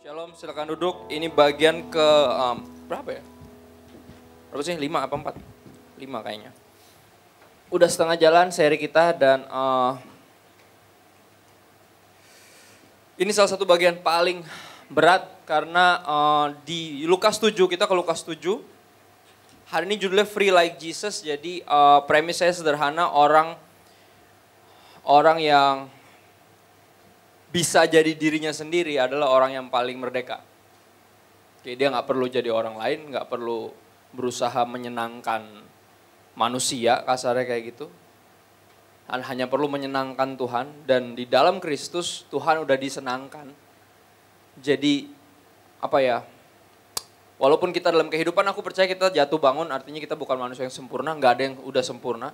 Shalom, silakan duduk. Ini bagian ke berapa ya? Berapa sih? 5 apa 4? 5 kayaknya. Udah setengah jalan seri kita dan ini salah satu bagian paling berat karena di Lukas 7, kita ke Lukas 7. Hari ini judulnya Free Like Jesus, jadi premis saya sederhana, orang yang bisa jadi dirinya sendiri adalah orang yang paling merdeka. Oke, dia nggak perlu jadi orang lain, nggak perlu berusaha menyenangkan manusia, kasarnya kayak gitu. Hanya perlu menyenangkan Tuhan, dan di dalam Kristus Tuhan udah disenangkan. Jadi apa ya, walaupun kita dalam kehidupan, aku percaya kita jatuh bangun, artinya kita bukan manusia yang sempurna, nggak ada yang udah sempurna.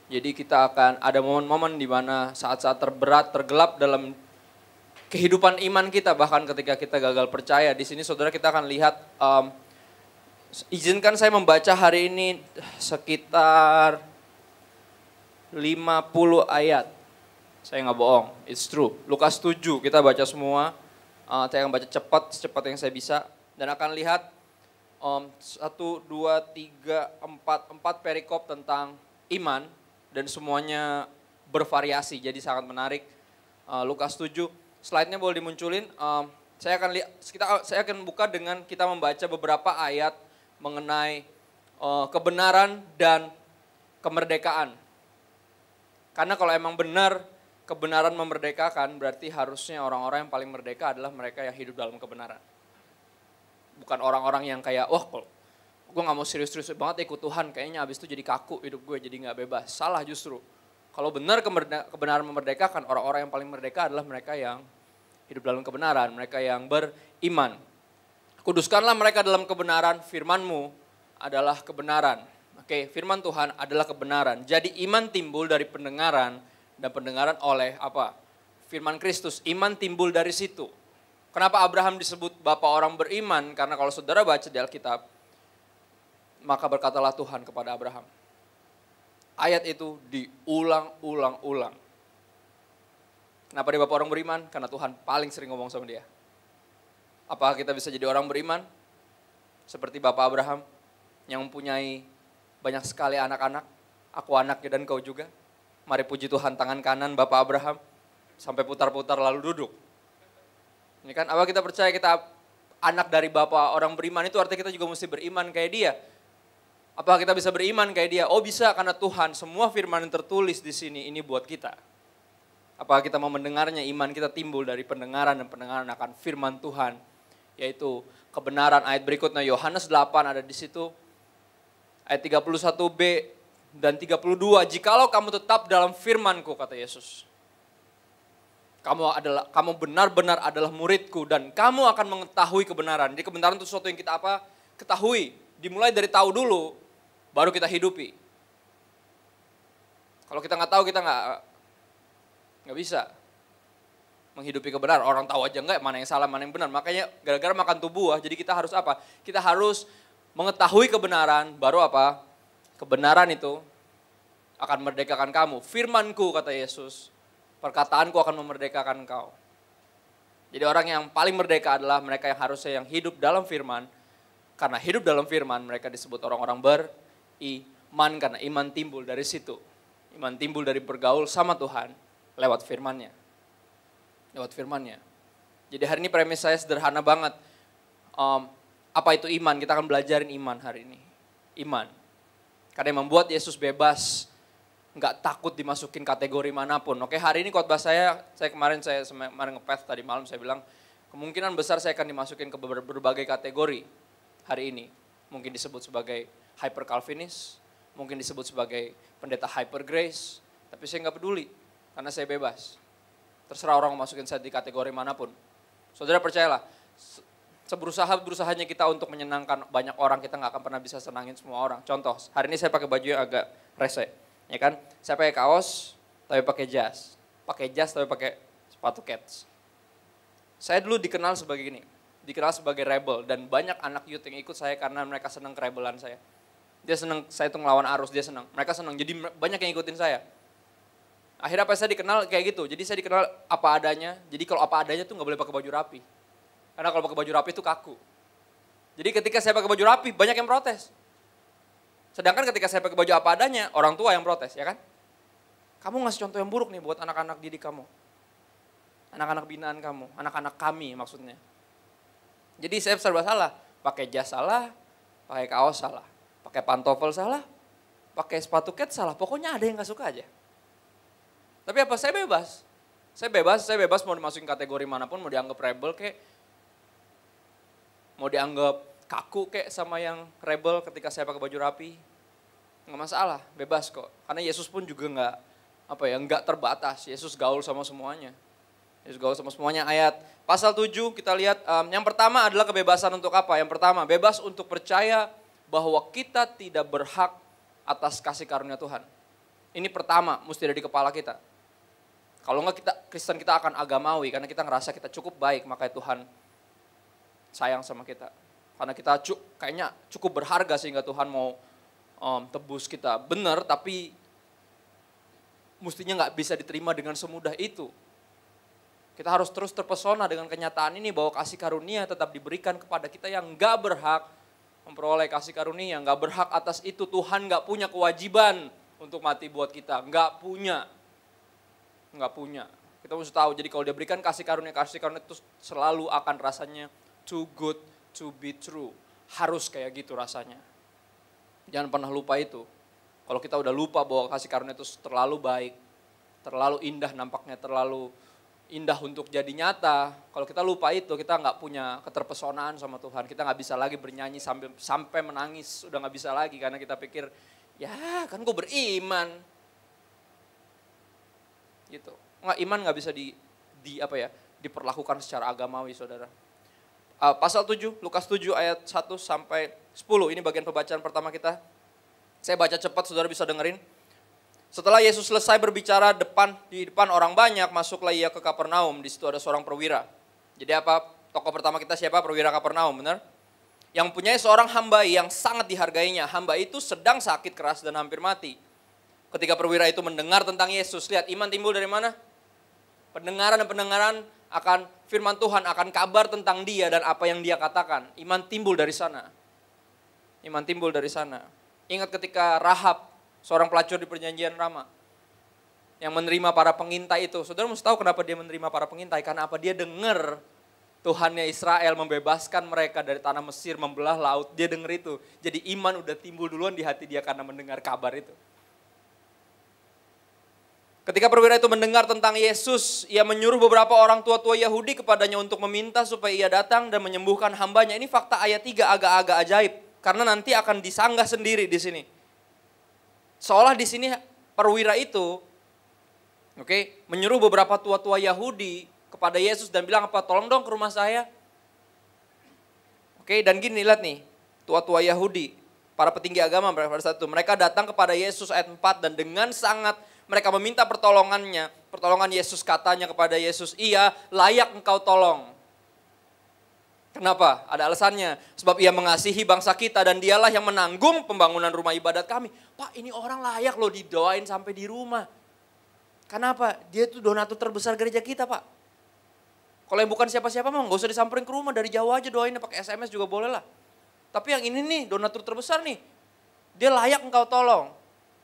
Jadi kita akan ada momen-momen di mana saat-saat terberat, tergelap dalam kehidupan iman kita, bahkan ketika kita gagal percaya. Di sini saudara kita akan lihat, izinkan saya membaca hari ini sekitar 50 ayat. Saya nggak bohong, it's true. Lukas 7 kita baca semua, saya akan baca secepat yang saya bisa. Dan akan lihat 1, 2, 3, 4 perikop tentang iman. Dan semuanya bervariasi, jadi sangat menarik. Lukas 7. Slide-nya boleh dimunculin. Saya akan buka dengan kita membaca beberapa ayat mengenai kebenaran dan kemerdekaan. Karena kalau emang benar kebenaran memerdekakan, berarti harusnya orang-orang yang paling merdeka adalah mereka yang hidup dalam kebenaran. Bukan orang-orang yang kayak, wah kalau gue gak mau serius-serius banget ikut Tuhan, kayaknya abis itu jadi kaku hidup gue, jadi gak bebas. Salah justru. Kalau benar kebenaran memerdekakan, orang-orang yang paling merdeka adalah mereka yang hidup dalam kebenaran, mereka yang beriman. Kuduskanlah mereka dalam kebenaran, firman-Mu adalah kebenaran. Oke, firman Tuhan adalah kebenaran. Jadi iman timbul dari pendengaran, dan pendengaran oleh apa? Firman Kristus. Iman timbul dari situ. Kenapa Abraham disebut bapak orang beriman? Karena kalau saudara baca di Alkitab, maka berkatalah Tuhan kepada Abraham. Ayat itu diulang-ulang-ulang. Kenapa dia bapak orang beriman? Karena Tuhan paling sering ngomong sama dia. Apakah kita bisa jadi orang beriman? Seperti bapak Abraham yang mempunyai banyak sekali anak-anak. Aku anaknya dan kau juga. Mari puji Tuhan, tangan kanan bapak Abraham sampai putar-putar lalu duduk. Ini kan apa, kita percaya kita anak dari bapak orang beriman, itu artinya kita juga mesti beriman kayak dia. Apakah kita bisa beriman kayak dia? Oh bisa, karena Tuhan semua firman yang tertulis di sini ini buat kita. Apakah kita mau mendengarnya? Iman kita timbul dari pendengaran, dan pendengaran akan firman Tuhan, yaitu kebenaran. Ayat berikutnya Yohanes 8 ada di situ. Ayat 31b dan 32. Jikalau kamu tetap dalam firman-Ku, kata Yesus, kamu benar-benar adalah murid-Ku dan kamu akan mengetahui kebenaran. Jadi kebenaran itu sesuatu yang kita ketahui. Dimulai dari tahu dulu, baru kita hidupi. Kalau kita nggak tahu, kita nggak bisa menghidupi kebenaran. Orang tahu aja nggak mana yang salah, mana yang benar. Makanya gara-gara makan tuh buah, jadi kita harus apa? Kita harus mengetahui kebenaran, baru apa? Kebenaran itu akan merdekakan kamu. Firman-Ku, kata Yesus, perkataan-Ku akan memerdekakan engkau. Jadi orang yang paling merdeka adalah mereka yang harusnya yang hidup dalam firman. Karena hidup dalam firman, mereka disebut orang-orang beriman, karena iman timbul dari situ. Iman timbul dari bergaul sama Tuhan lewat firman-Nya. Lewat firman-Nya. Jadi hari ini premis saya sederhana banget. Apa itu iman? Kita akan belajarin iman hari ini. Iman. Karena yang membuat Yesus bebas, nggak takut dimasukin kategori manapun. Oke, hari ini khotbah saya kemarin nge-path tadi malam, saya bilang kemungkinan besar saya akan dimasukin ke berbagai kategori. Hari ini mungkin disebut sebagai hyper Calvinis, mungkin disebut sebagai pendeta hyper grace, tapi saya nggak peduli karena saya bebas. Terserah orang masukin saya di kategori manapun. Saudara percayalah, berusahanya kita untuk menyenangkan banyak orang, kita nggak akan pernah bisa senangin semua orang. Contoh, hari ini saya pakai baju yang agak rese, ya kan? Saya pakai kaos, tapi pakai jas tapi pakai sepatu Keds. Saya dulu dikenal sebagai gini. Dikenal sebagai rebel, dan banyak anak youth yang ikut saya karena mereka senang kerebelan saya. Dia senang saya itu ngelawan arus, dia senang. Mereka senang, jadi banyak yang ikutin saya. Akhirnya apa, saya dikenal kayak gitu. Jadi saya dikenal apa adanya. Jadi kalau apa adanya tuh nggak boleh pakai baju rapi. Karena kalau pakai baju rapi itu kaku. Jadi ketika saya pakai baju rapi, banyak yang protes. Sedangkan ketika saya pakai baju apa adanya, orang tua yang protes, ya kan? Kamu ngasih contoh yang buruk nih buat anak-anak didik kamu. Anak-anak binaan kamu, anak-anak kami maksudnya. Jadi saya serba salah. Pakai jas salah, pakai kaos salah, pakai pantofel salah, pakai sepatu cat salah. Pokoknya ada yang gak suka aja. Tapi apa? Saya bebas. Saya bebas mau dimasukin kategori manapun, mau dianggap rebel kayak, mau dianggap kaku kayak sama yang rebel ketika saya pakai baju rapi. Nggak masalah, bebas kok. Karena Yesus pun juga nggak terbatas. Yesus gaul sama semuanya. Yesus gaul sama semuanya. Ayat pasal 7 kita lihat, yang pertama adalah kebebasan untuk apa? Yang pertama, bebas untuk percaya bahwa kita tidak berhak atas kasih karunia Tuhan. Ini pertama, mesti ada di kepala kita. Kalau enggak, Kristen kita akan agamawi, karena kita ngerasa kita cukup baik, makanya Tuhan sayang sama kita. Karena kita kayaknya cukup berharga sehingga Tuhan mau tebus kita. Benar, tapi mestinya nggak bisa diterima dengan semudah itu. Kita harus terus terpesona dengan kenyataan ini bahwa kasih karunia tetap diberikan kepada kita yang nggak berhak memperoleh kasih karunia. Nggak berhak atas itu. Tuhan nggak punya kewajiban untuk mati buat kita. Nggak punya. Kita mesti tahu, jadi kalau dia berikan kasih karunia itu selalu akan rasanya too good to be true. Harus kayak gitu rasanya. Jangan pernah lupa itu. Kalau kita udah lupa bahwa kasih karunia itu terlalu baik, terlalu indah nampaknya, terlalu indah untuk jadi nyata. Kalau kita lupa itu, kita nggak punya keterpesonaan sama Tuhan. Kita nggak bisa lagi bernyanyi sampai menangis. Udah nggak bisa lagi karena kita pikir, ya kan gue beriman. Gitu. Nggak, iman nggak bisa diperlakukan secara agamawi, saudara. Pasal 7, Lukas 7 ayat 1 sampai 10. Ini bagian pembacaan pertama kita. Saya baca cepat, saudara bisa dengerin. Setelah Yesus selesai berbicara di depan orang banyak, masuklah ia ke Kapernaum. Di situ ada seorang perwira. Jadi apa? Tokoh pertama kita siapa? Perwira Kapernaum, benar? Yang punya seorang hamba yang sangat dihargainya. Hamba itu sedang sakit keras dan hampir mati. Ketika perwira itu mendengar tentang Yesus, lihat iman timbul dari mana? Pendengaran akan firman Tuhan, akan kabar tentang dia dan apa yang dia katakan. Iman timbul dari sana. Ingat ketika Rahab, seorang pelacur di perjanjian lama, yang menerima para pengintai itu. Saudara mesti tahu kenapa dia menerima para pengintai. Karena apa? Dia dengar Tuhannya Israel membebaskan mereka dari tanah Mesir, membelah laut. Dia dengar itu. Jadi iman udah timbul duluan di hati dia karena mendengar kabar itu. Ketika perwira itu mendengar tentang Yesus, ia menyuruh beberapa orang tua-tua Yahudi kepadanya untuk meminta supaya ia datang dan menyembuhkan hambanya. Ini fakta ayat 3 agak-agak ajaib. Karena nanti akan disanggah sendiri di sini. Seolah di sini perwira itu menyuruh beberapa tua-tua Yahudi kepada Yesus dan bilang apa? Tolong dong ke rumah saya. Dan gini, lihat nih. Tua-tua Yahudi, para petinggi agama pada saat itu. Mereka datang kepada Yesus ayat 4 dan dengan sangat mereka meminta pertolongannya. Pertolongan Yesus, katanya kepada Yesus, iya layak engkau tolong. Kenapa? Ada alasannya. Sebab ia mengasihi bangsa kita dan dialah yang menanggung pembangunan rumah ibadat kami. Pak, ini orang layak loh didoain sampai di rumah. Kenapa? Dia tuh donatur terbesar gereja kita, Pak. Kalau yang bukan siapa-siapa mah gak usah disamperin ke rumah, dari jauh aja doainnya, pakai SMS juga boleh lah. Tapi yang ini nih, donatur terbesar nih. Dia layak engkau tolong.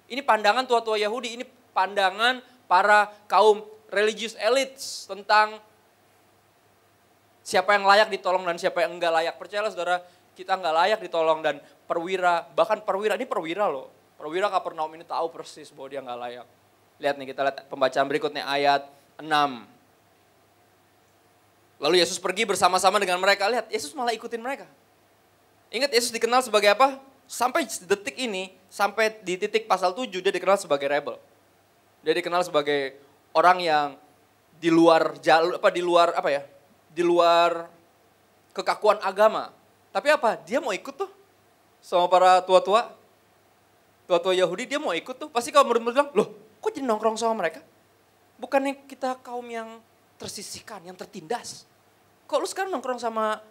Ini pandangan tua-tua Yahudi, ini pandangan para kaum religious elites tentang siapa yang layak ditolong dan siapa yang enggak layak. Percayalah saudara, kita enggak layak ditolong dan perwira, bahkan perwira, ini perwira loh. Perwira Kapernaum ini tahu persis bahwa dia enggak layak. Lihat nih, kita lihat pembacaan berikutnya ayat 6. Lalu Yesus pergi bersama-sama dengan mereka. Lihat, Yesus malah ikutin mereka. Ingat Yesus dikenal sebagai apa? Sampai detik ini, sampai di titik pasal 7 dia dikenal sebagai rebel. Dia dikenal sebagai orang yang di luar kekakuan agama. Tapi apa? Dia mau ikut tuh sama para tua-tua Yahudi, dia mau ikut tuh. Pasti kalau murid-murid bilang, loh kok jadi nongkrong sama mereka? Bukannya kita kaum yang tersisihkan, yang tertindas. Kok lu sekarang nongkrong sama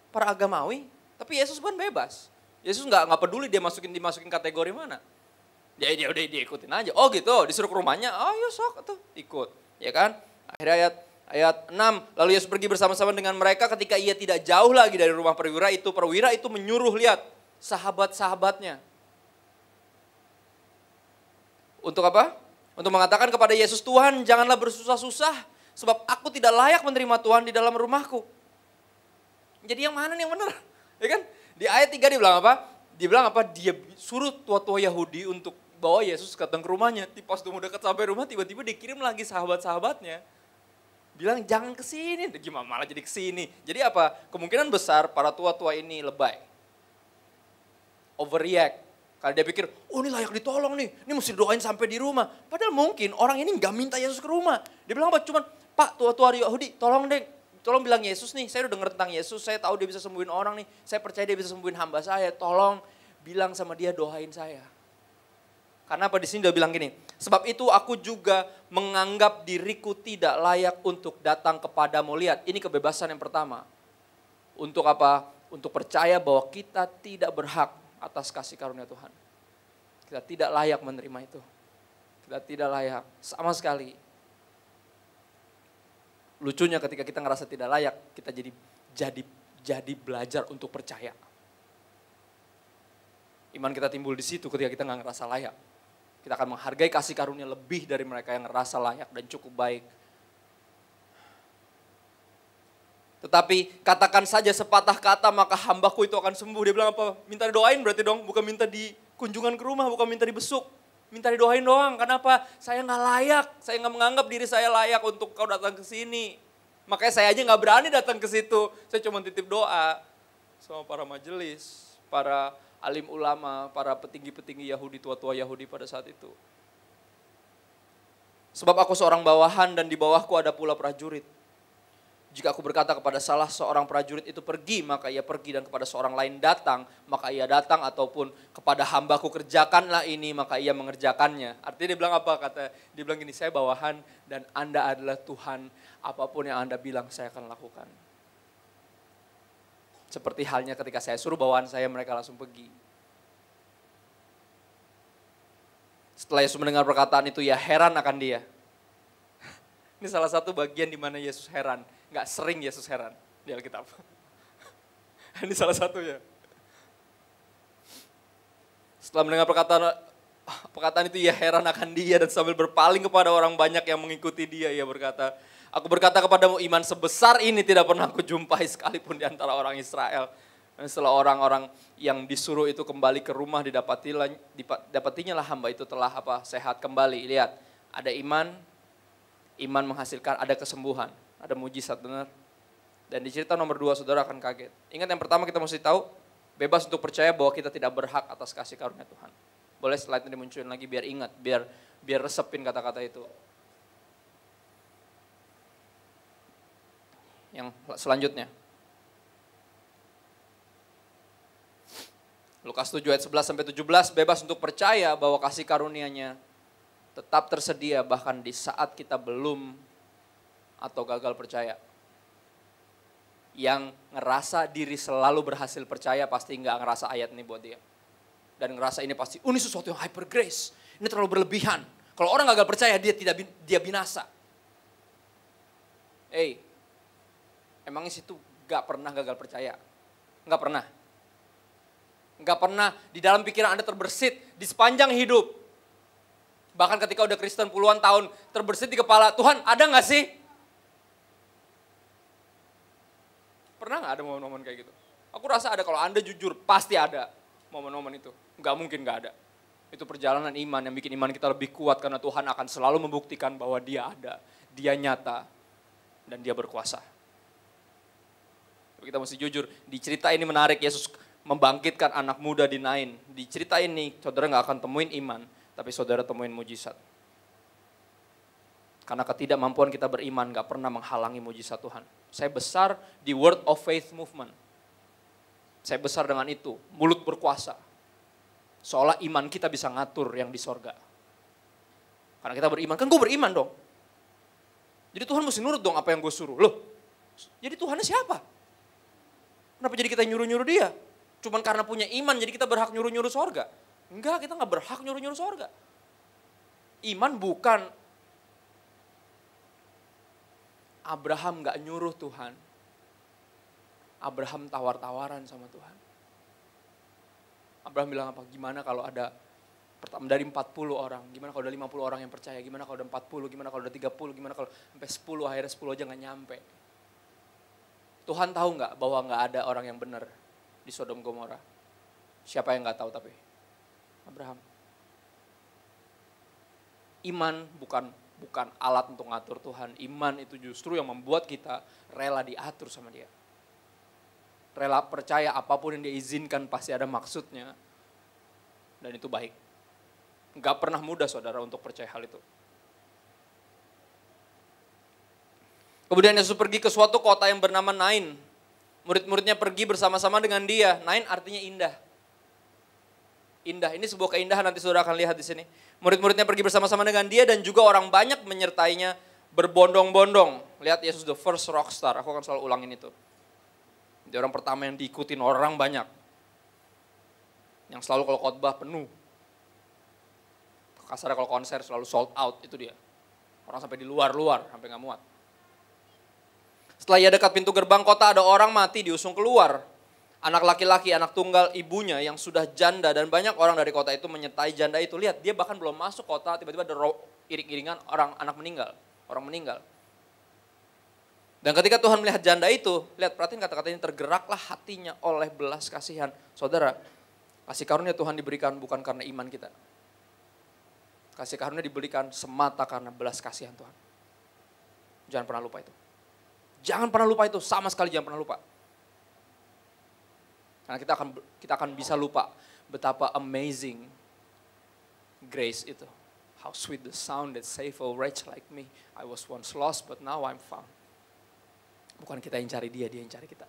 para agamawi? Tapi Yesus kan bebas. Yesus nggak peduli dia dimasukin kategori mana. Dia ikutin aja. Oh gitu, disuruh ke rumahnya. Oh ya sok tuh ikut, ya kan? Akhirnya ayat Ayat 6, lalu Yesus pergi bersama-sama dengan mereka ketika ia tidak jauh lagi dari rumah perwira itu menyuruh lihat sahabat-sahabatnya. Untuk apa? Untuk mengatakan kepada Yesus, Tuhan janganlah bersusah-susah sebab aku tidak layak menerima Tuhan di dalam rumahku. Jadi yang mana nih yang benar? Ya kan? Di ayat 3 dia bilang apa? Dia bilang apa? Dia suruh tua-tua Yahudi untuk bawa Yesus datang ke rumahnya. Pas udah mau dekat sampai rumah tiba-tiba dikirim lagi sahabat-sahabatnya. Bilang jangan ke sini, gimana malah jadi ke sini. Jadi apa? Kemungkinan besar para tua-tua ini lebay. Overreact. Kalau dia pikir, oh ini layak ditolong nih, ini mesti doain sampai di rumah. Padahal mungkin orang ini nggak minta Yesus ke rumah. Dia bilang apa? Cuman, Pak tua-tua Yahudi tolong deh, tolong bilang Yesus nih, saya udah denger tentang Yesus, saya tahu dia bisa sembuhin orang nih, saya percaya dia bisa sembuhin hamba saya, tolong bilang sama dia doain saya. Karena apa di sini dia bilang gini, sebab itu aku juga menganggap diriku tidak layak untuk datang kepadamu. Lihat, ini kebebasan yang pertama. Untuk apa? Untuk percaya bahwa kita tidak berhak atas kasih karunia Tuhan. Kita tidak layak menerima itu. Kita tidak layak sama sekali. Lucunya ketika kita ngerasa tidak layak, kita jadi belajar untuk percaya. Iman kita timbul di situ ketika kita nggak ngerasa layak. Kita akan menghargai kasih karunia lebih dari mereka yang ngerasa layak dan cukup baik. Tetapi katakan saja sepatah kata maka hambaku itu akan sembuh. Dia bilang apa? Minta didoain berarti dong, bukan minta di kunjungan ke rumah, bukan minta dibesuk. Minta didoain doang, kenapa? Saya nggak layak, saya nggak menganggap diri saya layak untuk kau datang ke sini. Makanya saya aja nggak berani datang ke situ, saya cuma titip doa sama para majelis, para alim ulama, para petinggi-petinggi Yahudi, tua-tua Yahudi pada saat itu. Sebab aku seorang bawahan dan di bawahku ada pula prajurit. Jika aku berkata kepada salah seorang prajurit itu pergi, maka ia pergi, dan kepada seorang lain datang, maka ia datang, ataupun kepada hambaku kerjakanlah ini, maka ia mengerjakannya. Artinya dia bilang apa? Dia bilang gini, saya bawahan dan Anda adalah Tuhan, apapun yang Anda bilang saya akan lakukan. Seperti halnya ketika saya suruh bawahan saya, mereka langsung pergi. Setelah Yesus mendengar perkataan itu, ya heran akan dia. Ini salah satu bagian di mana Yesus heran. Nggak sering Yesus heran di Alkitab. Ini salah satunya. Setelah mendengar perkataan itu, ia heran akan dia, dan sambil berpaling kepada orang banyak yang mengikuti dia, ia berkata, aku berkata kepadamu, iman sebesar ini tidak pernah aku jumpai sekalipun di antara orang Israel. Dan setelah orang-orang yang disuruh itu kembali ke rumah, didapatinya lah hamba itu telah sehat kembali. Lihat, ada iman menghasilkan, ada kesembuhan, ada mujizat, benar. Dan di cerita nomor 2 saudara akan kaget. Ingat yang pertama kita mesti tahu, bebas untuk percaya bahwa kita tidak berhak atas kasih karunia Tuhan. Boleh slide ini dimunculin lagi biar ingat, biar resepin kata-kata itu. Yang selanjutnya. Lukas 7 ayat 11-17, bebas untuk percaya bahwa kasih karunia-Nya tetap tersedia bahkan di saat kita belum atau gagal percaya. Yang ngerasa diri selalu berhasil percaya pasti nggak ngerasa ayat ini buat dia. Dan ngerasa ini pasti, ini sesuatu yang hyper grace, ini terlalu berlebihan. Kalau orang gagal percaya dia binasa. Emangnya situ nggak pernah gagal percaya? Nggak pernah. Nggak pernah di dalam pikiran Anda terbersit di sepanjang hidup. Bahkan ketika udah Kristen puluhan tahun terbersit di kepala, Tuhan ada nggak sih? Pernah nggak ada momen-momen kayak gitu? Aku rasa ada, kalau Anda jujur pasti ada momen-momen itu. Nggak mungkin nggak ada. Itu perjalanan iman yang bikin iman kita lebih kuat karena Tuhan akan selalu membuktikan bahwa Dia ada, Dia nyata, dan Dia berkuasa. Kita mesti jujur, di cerita ini menarik, Yesus membangkitkan anak muda di Nain. Di cerita ini saudara gak akan temuin iman, tapi saudara temuin mujizat. Karena ketidakmampuan kita beriman gak pernah menghalangi mujizat Tuhan. Saya besar di Word of Faith Movement. Saya besar dengan itu, mulut berkuasa. Seolah iman kita bisa ngatur yang di sorga. Karena kita beriman, kan gue beriman dong. Jadi Tuhan mesti nurut dong apa yang gue suruh. Loh, jadi Tuhannya siapa? Kenapa jadi kita nyuruh-nyuruh dia? Cuman karena punya iman jadi kita berhak nyuruh-nyuruh sorga. Enggak, kita gak berhak nyuruh-nyuruh sorga. Iman bukan Abraham gak nyuruh Tuhan. Abraham tawar-tawaran sama Tuhan. Abraham bilang apa? Gimana kalau ada dari 40 orang, gimana kalau ada 50 orang yang percaya, gimana kalau ada 40, gimana kalau ada 30, gimana kalau sampai 10, akhirnya 10 aja gak nyampe. Tuhan tahu gak bahwa gak ada orang yang benar di Sodom Gomora? Siapa yang gak tahu tapi? Abraham. Iman bukan alat untuk ngatur Tuhan. Iman itu justru yang membuat kita rela diatur sama Dia. Rela percaya apapun yang Dia izinkan pasti ada maksudnya. Dan itu baik. Gak pernah mudah saudara untuk percaya hal itu. Kemudian Yesus pergi ke suatu kota yang bernama Nain. Murid-muridnya pergi bersama-sama dengan Dia. Nain artinya indah. Indah, ini sebuah keindahan, nanti saudara akan lihat di sini. Murid-muridnya pergi bersama-sama dengan Dia dan juga orang banyak menyertainya berbondong-bondong. Lihat Yesus the first rockstar, aku akan selalu ulangin itu. Dia orang pertama yang diikutin orang banyak. Yang selalu kalau khotbah penuh. Kasarnya kalau konser selalu sold out, itu dia. Orang sampai di luar-luar, sampai gak muat. Setelah ia dekat pintu gerbang kota, ada orang mati diusung keluar. Anak laki-laki, anak tunggal ibunya yang sudah janda, dan banyak orang dari kota itu menyertai janda itu. Lihat, dia bahkan belum masuk kota, tiba-tiba ada iring-iringan anak meninggal, orang meninggal. Dan ketika Tuhan melihat janda itu, lihat perhatiin kata-kata ini, tergeraklah hatinya oleh belas kasihan. Saudara, kasih karunia Tuhan diberikan bukan karena iman kita. Kasih karunia diberikan semata karena belas kasihan Tuhan. Jangan pernah lupa itu. Jangan pernah lupa itu, sama sekali jangan pernah lupa. Karena kita akan bisa lupa betapa amazing grace itu. How sweet the sound that saved a wretch like me. I was once lost but now I'm found. Bukan kita yang cari dia yang cari kita.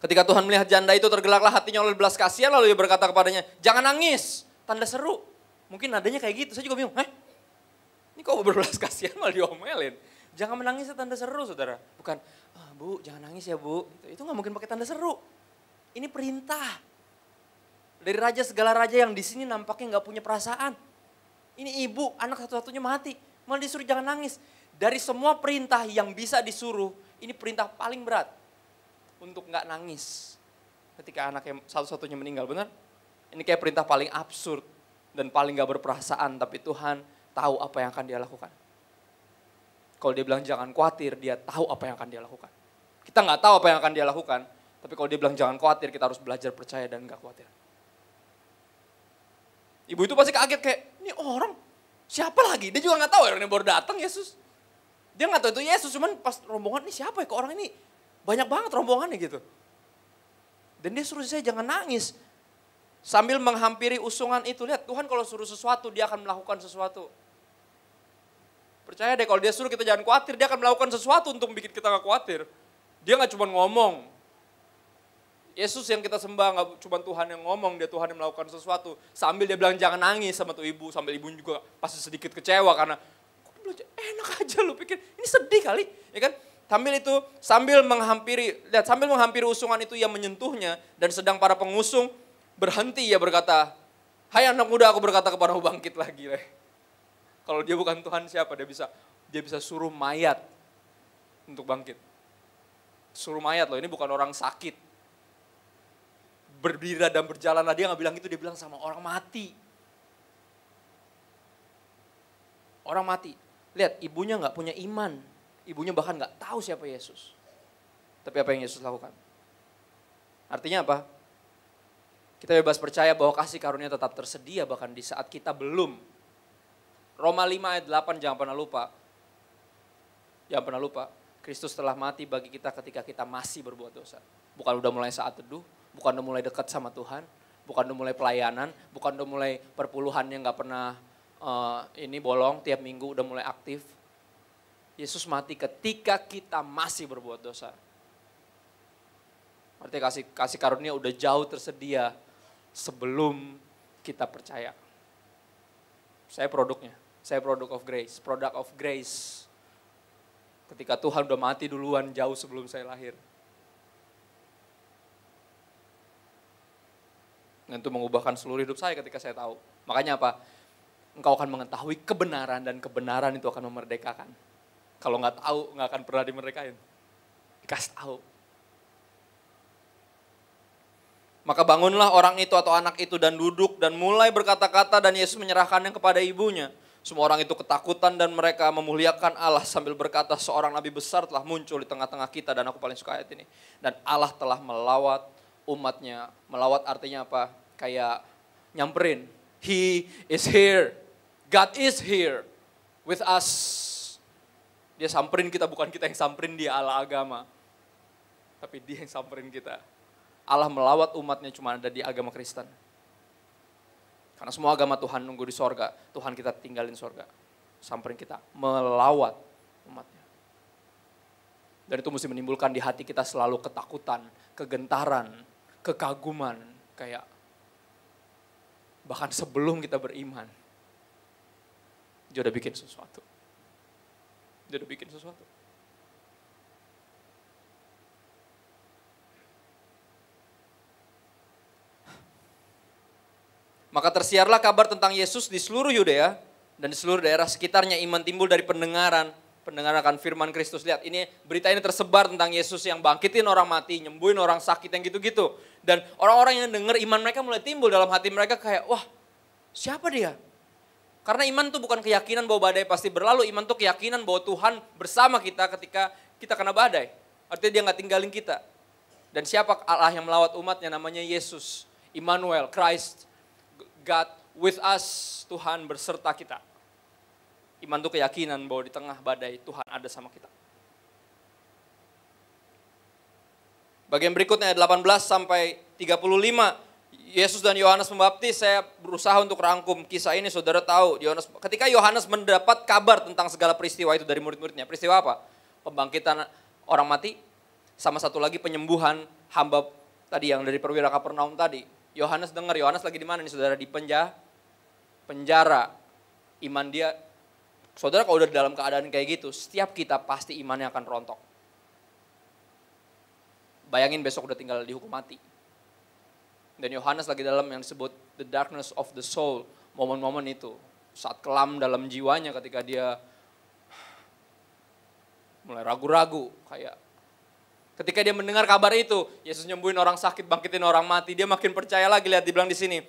Ketika Tuhan melihat janda itu, tergelaklah hatinya oleh belas kasihan, lalu Ia berkata kepadanya, jangan nangis, tanda seru. Mungkin nadanya kayak gitu, saya juga bingung, ini kok berbelas kasihan malah diomelin. Jangan menangis ya tanda seru saudara. Bukan, Bu jangan nangis ya Bu. Itu gak mungkin pakai tanda seru. Ini perintah. Dari raja segala raja yang di sini nampaknya gak punya perasaan. Ini ibu, anak satu-satunya mati. Malah disuruh jangan nangis. Dari semua perintah yang bisa disuruh, ini perintah paling berat. Untuk gak nangis. Ketika anak yang satu-satunya meninggal, benar? Ini kayak perintah paling absurd. Dan paling gak berperasaan, tapi Tuhan tahu apa yang akan Dia lakukan. Kalau Dia bilang jangan khawatir, Dia tahu apa yang akan Dia lakukan. Kita gak tahu apa yang akan Dia lakukan, tapi kalau Dia bilang jangan khawatir, kita harus belajar percaya dan gak khawatir. Ibu itu pasti kaget kayak, ini orang siapa lagi? Dia juga gak tahu orang yang baru datang Yesus. Dia gak tahu itu Yesus, cuman pas rombongan ini siapa ya, kok orang ini banyak banget rombongannya gitu. Dan Dia suruh saya jangan nangis. Sambil menghampiri usungan itu, lihat Tuhan kalau suruh sesuatu, Dia akan melakukan sesuatu. Percaya deh kalau Dia suruh kita jangan khawatir, Dia akan melakukan sesuatu untuk bikin kita gak khawatir. Dia gak cuma ngomong. Yesus yang kita sembah gak cuma Tuhan yang ngomong, Dia Tuhan yang melakukan sesuatu. Sambil Dia bilang jangan nangis sama tuh ibu, sambil ibu juga pasti sedikit kecewa karena kok belajar enak aja lu pikir, ini sedih kali, ya kan? Sambil menghampiri usungan itu Ia menyentuhnya, dan sedang para pengusung berhenti, Ia berkata, hai anak muda, aku berkata kepadamu bangkit lagi. Kalau Dia bukan Tuhan siapa? Dia bisa suruh mayat untuk bangkit. Suruh mayat loh, ini bukan orang sakit. Berdiri dan berjalanlah, Dia gak bilang itu, Dia bilang sama orang mati. Orang mati. Lihat, ibunya gak punya iman. Ibunya bahkan gak tahu siapa Yesus. Tapi apa yang Yesus lakukan? Artinya apa? Kita bebas percaya bahwa kasih karunia tetap tersedia bahkan di saat kita belum. Roma 5 ayat 8 jangan pernah lupa. Jangan pernah lupa. Kristus telah mati bagi kita ketika kita masih berbuat dosa. Bukan udah mulai saat teduh, bukan udah mulai dekat sama Tuhan, bukan udah mulai pelayanan, bukan udah mulai perpuluhan yang gak pernah bolong tiap minggu udah mulai aktif. Yesus mati ketika kita masih berbuat dosa. Artinya kasih karunia udah jauh tersedia sebelum kita percaya. Saya produknya, saya product of grace. Ketika Tuhan udah mati duluan jauh sebelum saya lahir. Dan itu mengubahkan seluruh hidup saya ketika saya tahu. Makanya apa? engkau akan mengetahui kebenaran dan kebenaran itu akan memerdekakan. Kalau nggak tahu, nggak akan pernah dimerdekain. Dikasih tahu. Maka bangunlah orang itu atau anak itu dan duduk dan mulai berkata-kata dan Yesus menyerahkannya kepada ibunya. Semua orang itu ketakutan dan mereka memuliakan Allah sambil berkata, seorang nabi besar telah muncul di tengah-tengah kita, dan aku paling suka ayat ini. Dan Allah telah melawat umatnya. Melawat artinya apa? Kayak nyamperin. He is here. God is here with us. Dia samperin kita, bukan kita yang samperin dia, Allah agama. Tapi dia yang samperin kita. Allah melawat umatnya cuma ada di agama Kristen. Karena semua agama Tuhan nunggu di sorga. Tuhan kita tinggalin sorga. Samperin kita. Melawat umatnya. Dan itu mesti menimbulkan di hati kita selalu ketakutan, kegentaran, kekaguman. Kayak bahkan sebelum kita beriman. Dia udah bikin sesuatu. Dia udah bikin sesuatu. Maka tersiarlah kabar tentang Yesus di seluruh Yudea dan di seluruh daerah sekitarnya. Iman timbul dari pendengaran akan firman Kristus. Lihat, ini berita ini tersebar tentang Yesus yang bangkitin orang mati, nyembuhin orang sakit, yang gitu-gitu. Dan orang-orang yang dengar, iman mereka mulai timbul dalam hati mereka kayak, wah, siapa dia? Karena iman itu bukan keyakinan bahwa badai pasti berlalu, iman itu keyakinan bahwa Tuhan bersama kita ketika kita kena badai. Artinya dia gak tinggalin kita. Dan siapa Allah yang melawat umatnya? Namanya Yesus, Immanuel, Christ. God with us, Tuhan berserta kita. Iman itu keyakinan bahwa di tengah badai Tuhan ada sama kita. Bagian berikutnya ayat 18 sampai 35. Yesus dan Yohanes Pembaptis, saya berusaha untuk rangkum kisah ini, saudara tahu. Ketika Yohanes mendapat kabar tentang segala peristiwa itu dari murid-muridnya. Peristiwa apa? Pembangkitan orang mati, sama satu lagi penyembuhan hamba tadi yang dari perwira Kapernaum tadi. Yohanes dengar, Yohanes lagi di mana nih saudara? Di penjara. Iman dia, saudara kalau udah dalam keadaan kayak gitu, setiap kita pasti imannya akan rontok. Bayangin besok udah tinggal dihukum mati. Dan Yohanes lagi dalam yang disebut the darkness of the soul. Momen-momen itu, saat kelam dalam jiwanya ketika dia mulai ragu-ragu kayak. Ketika dia mendengar kabar itu, Yesus nyembuhin orang sakit, bangkitin orang mati, dia makin percaya lagi. Lihat dibilang di sini.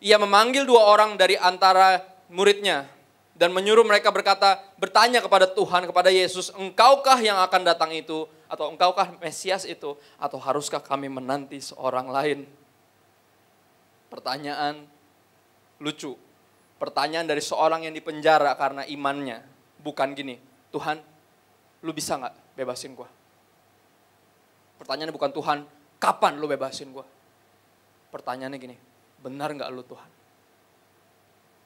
Ia memanggil 2 orang dari antara muridnya dan menyuruh mereka bertanya kepada Tuhan, kepada Yesus, engkaukah yang akan datang itu, atau engkaukah Mesias itu, atau haruskah kami menanti seorang lain? Pertanyaan lucu. Pertanyaan dari seorang yang dipenjara karena imannya. Bukan gini, Tuhan, lu bisa gak bebasin gua? Pertanyaannya bukan Tuhan, kapan lu bebasin gue? Pertanyaannya gini, benar gak lu Tuhan?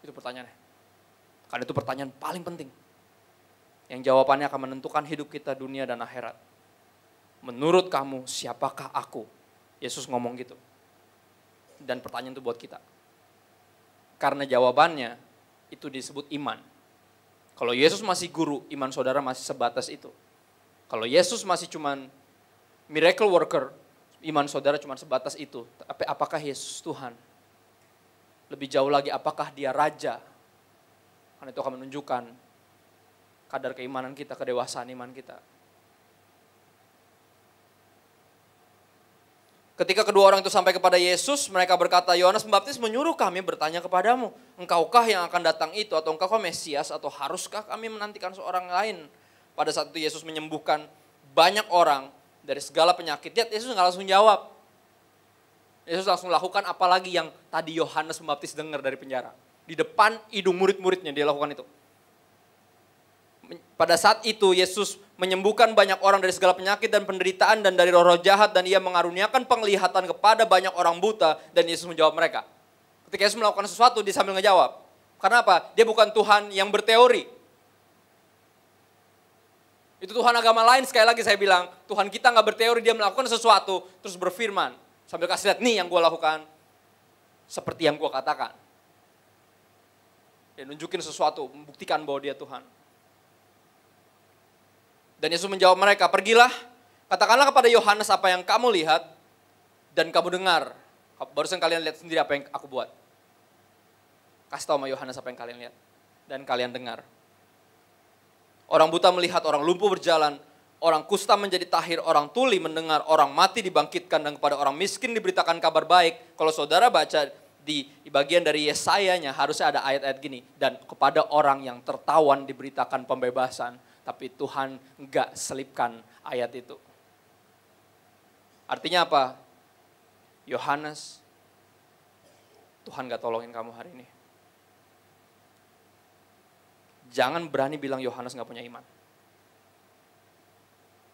Itu pertanyaannya. Karena itu pertanyaan paling penting. Yang jawabannya akan menentukan hidup kita dunia dan akhirat. Menurut kamu, siapakah aku? Yesus ngomong gitu. Dan pertanyaan itu buat kita. Karena jawabannya itu disebut iman. Kalau Yesus masih guru, iman saudara masih sebatas itu. Kalau Yesus masih cuman miracle worker, iman saudara cuma sebatas itu. Tapi apakah Yesus Tuhan? Lebih jauh lagi, apakah dia Raja? Karena itu akan menunjukkan kadar keimanan kita, kedewasaan iman kita. Ketika kedua orang itu sampai kepada Yesus, mereka berkata, Yohanes Pembaptis menyuruh kami bertanya kepadamu, engkaukah yang akan datang itu, atau engkaukah Mesias, atau haruskah kami menantikan seorang lain? Pada saat itu Yesus menyembuhkan banyak orang dari segala penyakit. Lihat, Yesus nggak langsung jawab. Yesus langsung lakukan apalagi yang tadi Yohanes Pembaptis dengar dari penjara. Di depan hidung murid-muridnya dia lakukan itu. Pada saat itu Yesus menyembuhkan banyak orang dari segala penyakit dan penderitaan dan dari roh-roh jahat. Dan ia mengaruniakan penglihatan kepada banyak orang buta. Dan Yesus menjawab mereka. Ketika Yesus melakukan sesuatu dia sambil ngejawab. Karena apa? Dia bukan Tuhan yang berteori. Itu Tuhan agama lain, sekali lagi saya bilang, Tuhan kita gak berteori, dia melakukan sesuatu, terus berfirman. Sambil kasih lihat, nih yang gue lakukan, seperti yang gue katakan. Dia nunjukin sesuatu, membuktikan bahwa dia Tuhan. Dan Yesus menjawab mereka, pergilah, katakanlah kepada Yohanes apa yang kamu lihat, dan kamu dengar. Barusan kalian lihat sendiri apa yang aku buat. Kasih tahu sama Yohanes apa yang kalian lihat dan kalian dengar. Orang buta melihat, orang lumpuh berjalan, orang kusta menjadi tahir, orang tuli mendengar, orang mati dibangkitkan, dan kepada orang miskin diberitakan kabar baik. Kalau saudara baca di bagian dari Yesaya-nya harusnya ada ayat-ayat gini. Dan kepada orang yang tertawan diberitakan pembebasan. Tapi Tuhan enggak selipkan ayat itu. Artinya apa? Yohanes, Tuhan gak tolongin kamu hari ini. Jangan berani bilang Yohanes gak punya iman.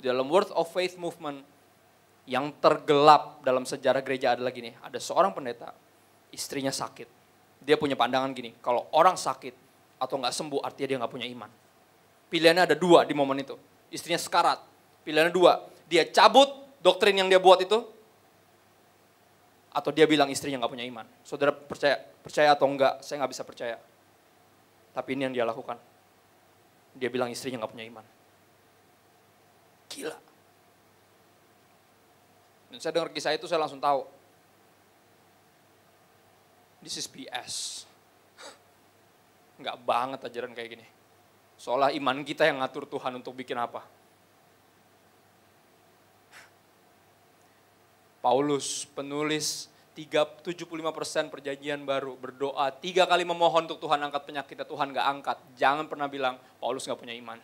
Di dalam Word of Faith Movement, yang tergelap dalam sejarah gereja adalah gini. Ada seorang pendeta, istrinya sakit. Dia punya pandangan gini, kalau orang sakit atau gak sembuh artinya dia gak punya iman. Pilihannya ada dua di momen itu. Istrinya sekarat, pilihannya dua. Dia cabut doktrin yang dia buat itu, atau dia bilang istrinya gak punya iman. Saudara percaya atau enggak, saya gak bisa percaya. Tapi ini yang dia lakukan. Dia bilang istrinya gak punya iman. Gila. Dan saya dengar kisah itu saya langsung tahu. This is BS. Enggak banget ajaran kayak gini. Seolah iman kita yang ngatur Tuhan untuk bikin apa. Paulus, penulis 75% perjanjian baru, berdoa 3 kali memohon untuk Tuhan angkat penyakitnya, Tuhan gak angkat. Jangan pernah bilang, Paulus gak punya iman.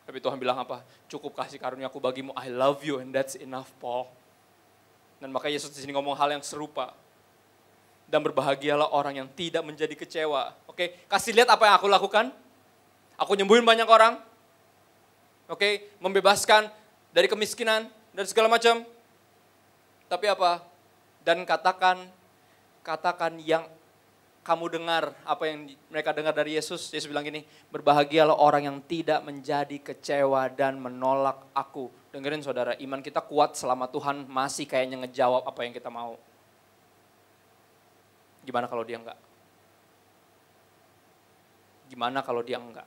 Tapi Tuhan bilang apa? Cukup kasih karuniaku bagimu, I love you and that's enough, Paul. Dan makanya Yesus di sini ngomong hal yang serupa. Dan berbahagialah orang yang tidak menjadi kecewa. Oke, kasih lihat apa yang aku lakukan. Aku nyembuhin banyak orang. Oke, membebaskan dari kemiskinan, dari segala macam. Tapi apa? Dan katakan yang kamu dengar, apa yang mereka dengar dari Yesus. Yesus bilang gini, berbahagialah orang yang tidak menjadi kecewa dan menolak aku. Dengerin saudara, iman kita kuat selama Tuhan masih kayaknya ngejawab apa yang kita mau. Gimana kalau dia enggak? Gimana kalau dia enggak?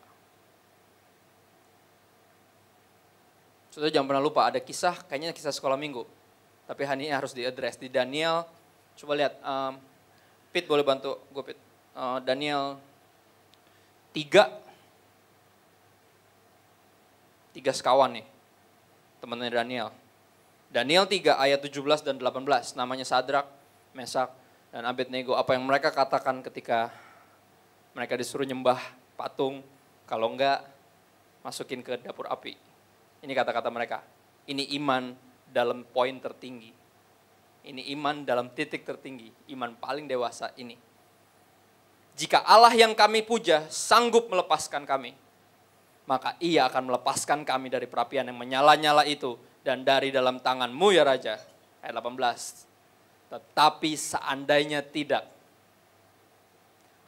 Saudara jangan pernah lupa, ada kisah, kayaknya kisah sekolah minggu. Tapi hari ini harus diadres. Di Daniel, coba lihat, Pit boleh bantu gue Pit. Daniel 3 sekawan nih, temannya Daniel. Daniel 3 ayat 17 dan 18, namanya Sadrak, Mesak, dan Abednego. Apa yang mereka katakan ketika mereka disuruh nyembah patung, kalau enggak masukin ke dapur api. Ini kata-kata mereka, ini iman dalam poin tertinggi. Ini iman dalam titik tertinggi, iman paling dewasa ini. Jika Allah yang kami puja sanggup melepaskan kami, maka ia akan melepaskan kami dari perapian yang menyala-nyala itu dan dari dalam tanganmu ya Raja. Ayat 18. Tetapi seandainya tidak,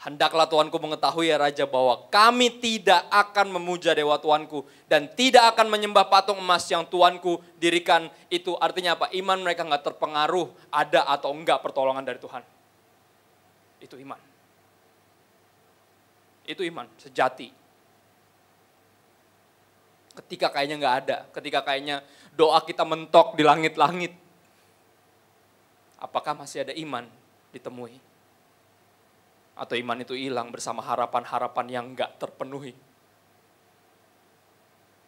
hendaklah Tuanku mengetahui ya Raja bahwa kami tidak akan memuja dewa Tuanku dan tidak akan menyembah patung emas yang Tuanku dirikan itu. Artinya apa? Iman mereka nggak terpengaruh ada atau enggak pertolongan dari Tuhan. Itu iman. Itu iman sejati. Ketika kayaknya nggak ada, ketika kayaknya doa kita mentok di langit-langit, apakah masih ada iman ditemui? Atau iman itu hilang bersama harapan-harapan yang enggak terpenuhi.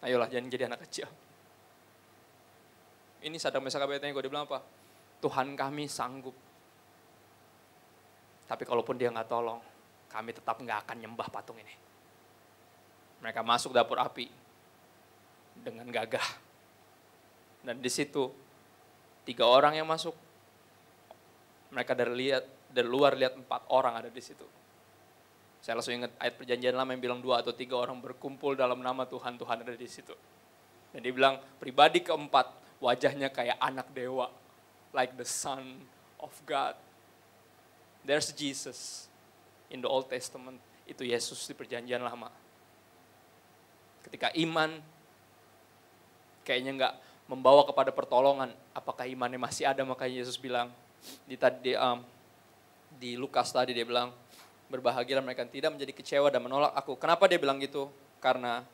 Ayolah jangan jadi anak kecil. Ini Sadrak Mesak Abednego dia bilang apa? Tuhan kami sanggup. Tapi kalaupun dia enggak tolong, kami tetap enggak akan nyembah patung ini. Mereka masuk dapur api dengan gagah. Dan di situ 3 orang yang masuk. Mereka dari luar lihat 4 orang ada di situ. Saya langsung ingat ayat perjanjian lama yang bilang 2 atau 3 orang berkumpul dalam nama Tuhan, Tuhan ada di situ. Dan dia bilang pribadi keempat wajahnya kayak anak dewa. Like the son of God. There's Jesus in the Old Testament. Itu Yesus di perjanjian lama. Ketika iman kayaknya enggak membawa kepada pertolongan, apakah imannya masih ada? Makanya Yesus bilang, di Lukas tadi dia bilang, berbahagialah mereka yang tidak menjadi kecewa dan menolak aku. Kenapa dia bilang gitu? Karena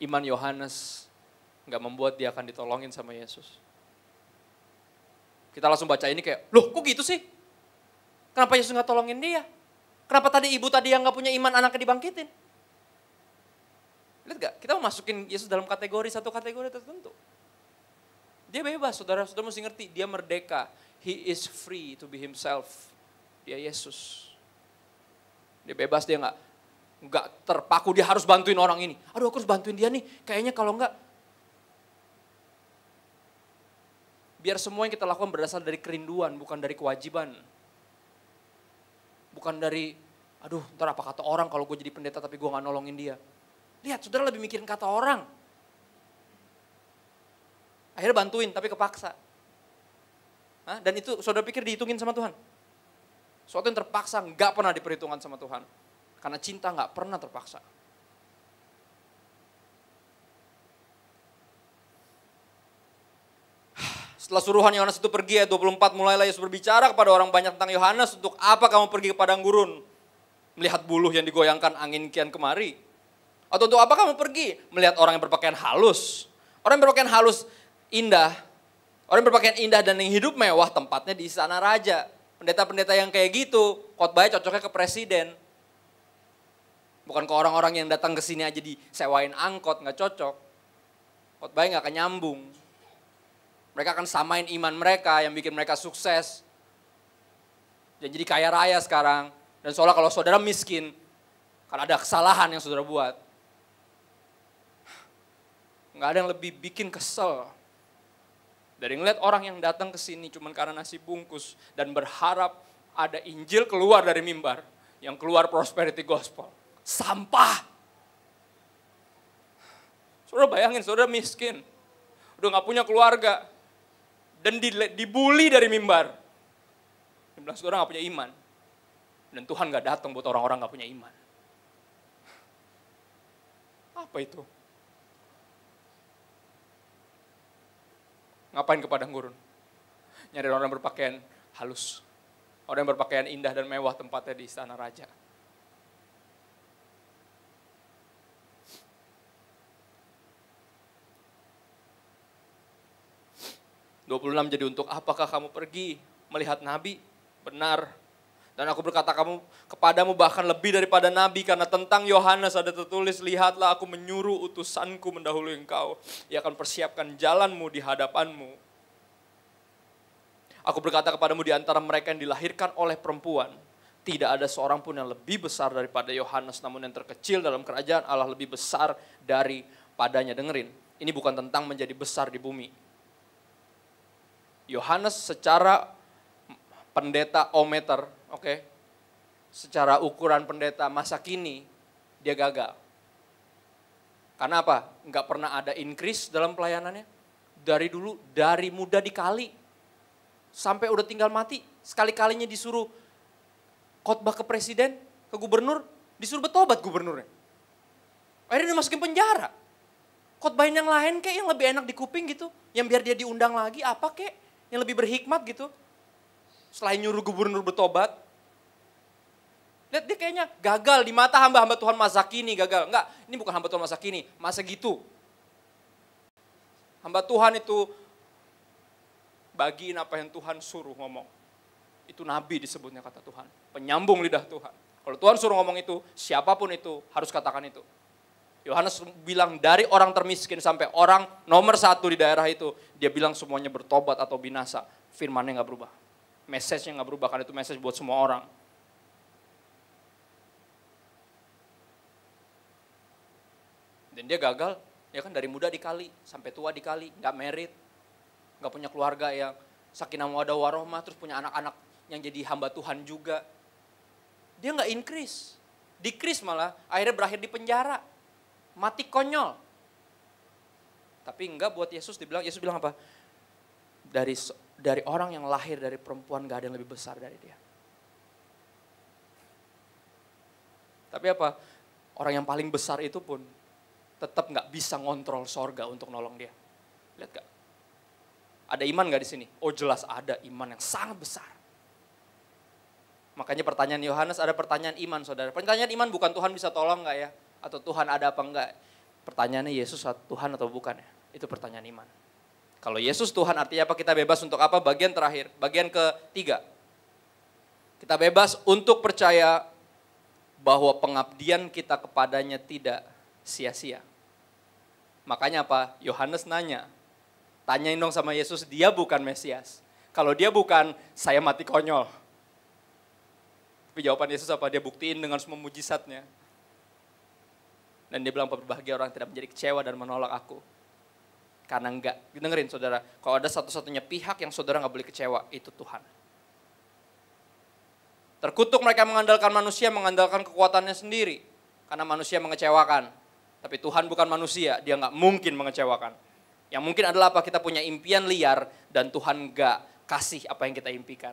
iman Yohanes gak membuat dia akan ditolongin sama Yesus. Kita langsung baca ini kayak, loh kok gitu sih? Kenapa Yesus nggak tolongin dia? Kenapa tadi ibu tadi yang nggak punya iman anaknya dibangkitin? Lihat gak? Kita mau masukin Yesus dalam satu kategori tertentu. Dia bebas, saudara-saudara mesti ngerti. Dia merdeka. He is free to be himself. Dia Yesus. Dia bebas, dia nggak terpaku, dia harus bantuin orang ini. Aduh, aku harus bantuin dia nih. Kayaknya kalau enggak, biar semua yang kita lakukan berasal dari kerinduan, bukan dari kewajiban. Bukan dari, aduh ntar apa kata orang kalau gue jadi pendeta tapi gue gak nolongin dia. Lihat, saudara lebih mikirin kata orang. Akhirnya bantuin tapi kepaksa. Dan itu saudara pikir dihitungin sama Tuhan? Suatu yang terpaksa gak pernah diperhitungkan sama Tuhan. Karena cinta gak pernah terpaksa. Setelah suruhan Yohanes itu pergi, ayat 24, mulailah Yesus berbicara kepada orang banyak tentang Yohanes, untuk apa kamu pergi ke padang gurun? Melihat buluh yang digoyangkan angin kian kemari. Atau untuk apa kamu pergi? Melihat orang yang berpakaian halus. Orang yang berpakaian halus indah. Orang yang berpakaian indah dan yang hidup mewah tempatnya di istana raja. Pendeta-pendeta yang kayak gitu, khotbahnya cocoknya ke presiden. Bukan ke orang-orang yang datang ke sini aja disewain angkot, gak cocok. Khotbahnya gak akan nyambung. Mereka akan samain iman mereka yang bikin mereka sukses. Dan jadi kaya raya sekarang. Dan seolah kalau saudara miskin, karena ada kesalahan yang saudara buat. Nggak ada yang lebih bikin kesel dari ngeliat orang yang datang ke sini cuma karena nasi bungkus dan berharap ada Injil keluar dari mimbar, yang keluar prosperity gospel. Sampah. Saudara bayangin, saudara miskin, udah nggak punya keluarga dan dibully dari mimbar. Dia bilang saudara nggak punya iman dan Tuhan nggak datang buat orang-orang nggak punya iman. Apa itu? Ngapain ke padang gurun? Nyari orang yang berpakaian halus. Orang yang berpakaian indah dan mewah tempatnya di istana raja. Jadi untuk apakah kamu pergi melihat nabi? Benar. Dan aku berkata kepadamu bahkan lebih daripada nabi, karena tentang Yohanes ada tertulis, lihatlah aku menyuruh utusanku mendahului engkau. Ia akan persiapkan jalanmu di hadapanmu. Aku berkata kepadamu di antara mereka yang dilahirkan oleh perempuan, tidak ada seorang pun yang lebih besar daripada Yohanes, namun yang terkecil dalam kerajaan Allah lebih besar daripadanya. Dengerin, ini bukan tentang menjadi besar di bumi. Yohanes secara pendeta ometer, oke, secara ukuran pendeta masa kini, dia gagal. Karena apa? Nggak pernah ada increase dalam pelayanannya. Dari dulu, dari muda dikali, sampai udah tinggal mati. Sekali-kalinya disuruh khotbah ke presiden, ke gubernur, disuruh bertobat gubernurnya. Akhirnya dimasukin penjara. Khotbahin yang lain kayak yang lebih enak di kuping gitu. Yang biar dia diundang lagi, apa kayak yang lebih berhikmat gitu. Selain nyuruh gubernur bertobat. Lihat dia kayaknya gagal di mata hamba-hamba Tuhan masa kini, gagal. Enggak, ini bukan hamba Tuhan masa kini, masa gitu. Hamba Tuhan itu bagiin apa yang Tuhan suruh ngomong. Itu nabi disebutnya kata Tuhan. Penyambung lidah Tuhan. Kalau Tuhan suruh ngomong itu, siapapun itu harus katakan itu. Yohanes bilang dari orang termiskin sampai orang nomor 1 di daerah itu, dia bilang semuanya bertobat atau binasa. Firmannya gak berubah. Message-nya gak berubah, karena itu message buat semua orang. Dan dia gagal, ya kan, dari muda dikali, sampai tua dikali, gak married, gak punya keluarga yang sakinah mawaddah warohmah, terus punya anak-anak yang jadi hamba Tuhan juga. Dia gak increase, decrease malah, akhirnya berakhir di penjara. Mati konyol. Tapi enggak, buat Yesus Yesus bilang apa? Dari orang yang lahir dari perempuan gak ada yang lebih besar dari dia. Tapi apa? Orang yang paling besar itu pun tetap gak bisa ngontrol sorga untuk nolong dia. Lihat gak? Ada iman gak di sini? Oh jelas ada iman yang sangat besar. Makanya pertanyaan Yohanes ada pertanyaan iman, saudara. Pertanyaan iman bukan Tuhan bisa tolong gak ya? Atau Tuhan ada apa enggak? Pertanyaannya Yesus Tuhan atau bukan ya? Itu pertanyaan iman. Kalau Yesus Tuhan artinya apa? Kita bebas untuk apa? Bagian terakhir, bagian ketiga. Kita bebas untuk percaya bahwa pengabdian kita kepadanya tidak sia-sia. Makanya apa? Yohanes nanya, tanyain dong sama Yesus, dia bukan Mesias. Kalau dia bukan, saya mati konyol. Tapi jawaban Yesus apa? Dia buktiin dengan semua mujizatnya. Dan dia bilang, berbahagia orang tidak menjadi kecewa dan menolak aku. Karena enggak, dengerin saudara, kalau ada satu-satunya pihak yang saudara enggak boleh kecewa, itu Tuhan. Terkutuk mereka mengandalkan manusia, mengandalkan kekuatannya sendiri. Karena manusia mengecewakan. Tapi Tuhan bukan manusia, dia enggak mungkin mengecewakan. Yang mungkin adalah apa? Kita punya impian liar dan Tuhan enggak kasih apa yang kita impikan.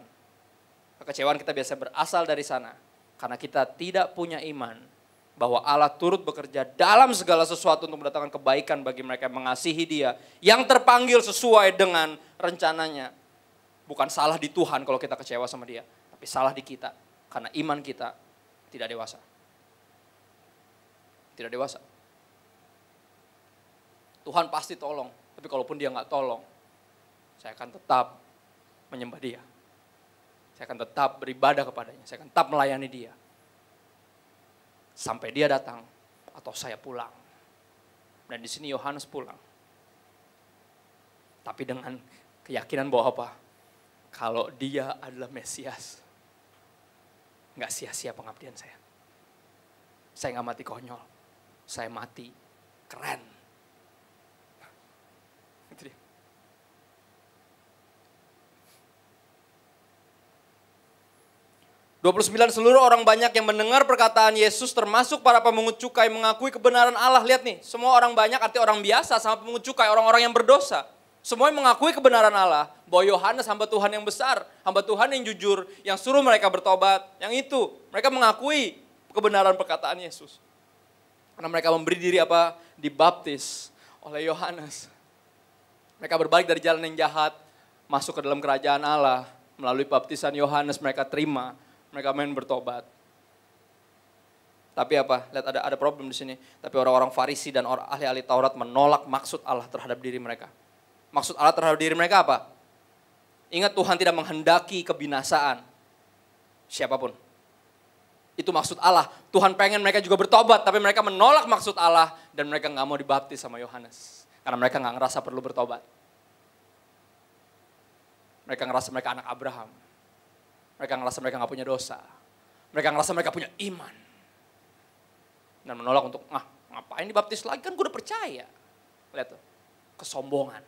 Kekecewaan kita biasa berasal dari sana. Karena kita tidak punya iman bahwa Allah turut bekerja dalam segala sesuatu untuk mendatangkan kebaikan bagi mereka yang mengasihi Dia, yang terpanggil sesuai dengan rencananya. Bukan salah di Tuhan kalau kita kecewa sama Dia, tapi salah di kita karena iman kita tidak dewasa. Tidak dewasa. Tuhan pasti tolong, tapi kalaupun Dia nggak tolong, saya akan tetap menyembah Dia. Saya akan tetap beribadah kepadanya, saya akan tetap melayani Dia. Sampai Dia datang atau saya pulang. Dan di sini Yohanes pulang. Tapi dengan keyakinan bahwa apa? Kalau Dia adalah Mesias, nggak sia-sia pengabdian saya. Saya nggak mati konyol, saya mati keren. Itu dia. Seluruh orang banyak yang mendengar perkataan Yesus termasuk para pemungut cukai mengakui kebenaran Allah. Lihat nih, semua orang banyak arti orang biasa sama pemungut cukai, orang-orang yang berdosa. Semuanya mengakui kebenaran Allah, bahwa Yohanes hamba Tuhan yang besar, hamba Tuhan yang jujur, yang suruh mereka bertobat. Yang itu, mereka mengakui kebenaran perkataan Yesus. Karena mereka memberi diri apa? Dibaptis oleh Yohanes. Mereka berbalik dari jalan yang jahat, masuk ke dalam kerajaan Allah. Melalui baptisan Yohanes mereka terima. Mereka main bertobat. Tapi apa? Lihat ada problem di sini. Tapi orang-orang Farisi dan orang ahli-ahli Taurat menolak maksud Allah terhadap diri mereka. Maksud Allah terhadap diri mereka apa? Ingat, Tuhan tidak menghendaki kebinasaan siapapun. Itu maksud Allah. Tuhan pengen mereka juga bertobat, tapi mereka menolak maksud Allah dan mereka nggak mau dibaptis sama Yohanes. Karena mereka nggak ngerasa perlu bertobat. Mereka ngerasa mereka anak Abraham. Mereka ngerasa mereka gak punya dosa. Mereka ngerasa mereka punya iman. Dan menolak untuk, ngapain dibaptis lagi, kan gue udah percaya. Lihat tuh, kesombongan.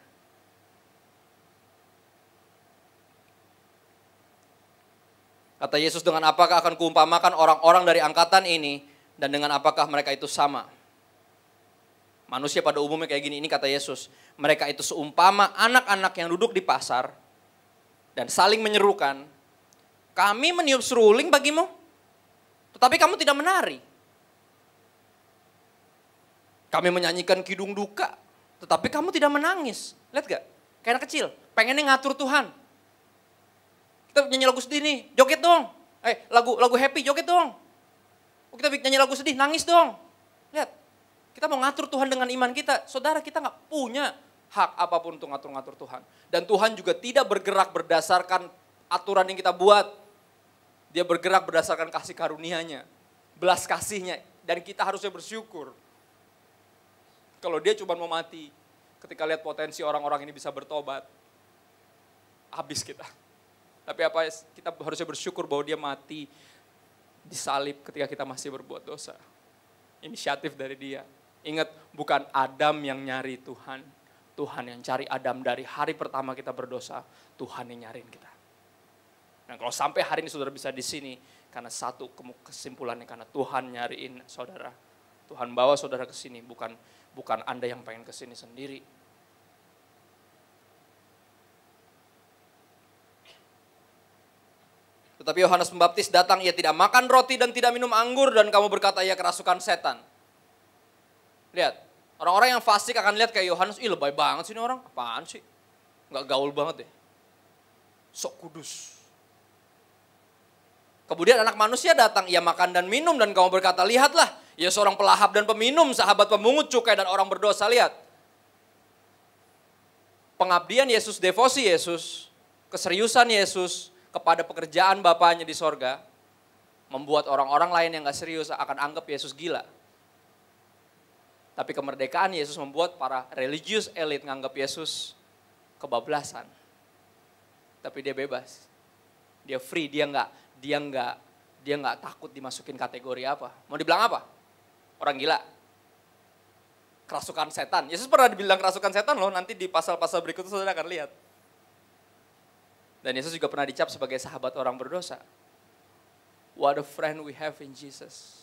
Kata Yesus, dengan apakah akan kuumpamakan orang-orang dari angkatan ini, dan dengan apakah mereka itu sama. Manusia pada umumnya kayak gini, ini kata Yesus. Mereka itu seumpama anak-anak yang duduk di pasar, dan saling menyerukan, kami meniup seruling bagimu, tetapi kamu tidak menari. Kami menyanyikan kidung duka, tetapi kamu tidak menangis. Lihat gak? Kayak anak kecil, pengennya ngatur Tuhan. Kita nyanyi lagu sedih nih, joget dong. Lagu happy, joget dong. Kita nyanyi lagu sedih, nangis dong. Lihat, kita mau ngatur Tuhan dengan iman kita. Saudara, kita gak punya hak apapun untuk ngatur-ngatur Tuhan. Dan Tuhan juga tidak bergerak berdasarkan aturan yang kita buat. Dia bergerak berdasarkan kasih karunia-Nya, belas kasih-Nya, dan kita harusnya bersyukur. Kalau Dia cuma mau mati, ketika lihat potensi orang-orang ini bisa bertobat, habis kita. Tapi apa? Kita harusnya bersyukur bahwa Dia mati disalib ketika kita masih berbuat dosa. Inisiatif dari Dia. Ingat, bukan Adam yang nyari Tuhan. Tuhan yang cari Adam dari hari pertama kita berdosa. Tuhan yang nyariin kita. Dan kalau sampai hari ini saudara bisa di sini, karena satu kesimpulannya, karena Tuhan nyariin saudara. Tuhan bawa saudara ke sini, bukan Anda yang pengen ke sini sendiri. Tetapi Yohanes Pembaptis datang, ia tidak makan roti dan tidak minum anggur, dan kamu berkata ia kerasukan setan. Lihat, orang-orang yang fasik akan lihat kayak Yohanes, lebay banget sih ini orang, apaan sih? Nggak gaul banget deh. Sok kudus. Kemudian anak manusia datang, ia makan dan minum, dan kamu berkata, lihatlah, ia seorang pelahap dan peminum, sahabat pemungut cukai dan orang berdosa. Lihat, pengabdian Yesus, devosi Yesus, keseriusan Yesus, kepada pekerjaan Bapaknya di sorga, membuat orang-orang lain yang gak serius akan anggap Yesus gila. Tapi kemerdekaan Yesus membuat para religious elite nganggap Yesus kebablasan. Tapi dia bebas. Dia free, dia nggak takut dimasukin kategori apa. Mau dibilang apa? Orang gila. Kerasukan setan. Yesus pernah dibilang kerasukan setan loh, nanti di pasal-pasal berikutnya saudara akan lihat. Dan Yesus juga pernah dicap sebagai sahabat orang berdosa. What a friend we have in Jesus.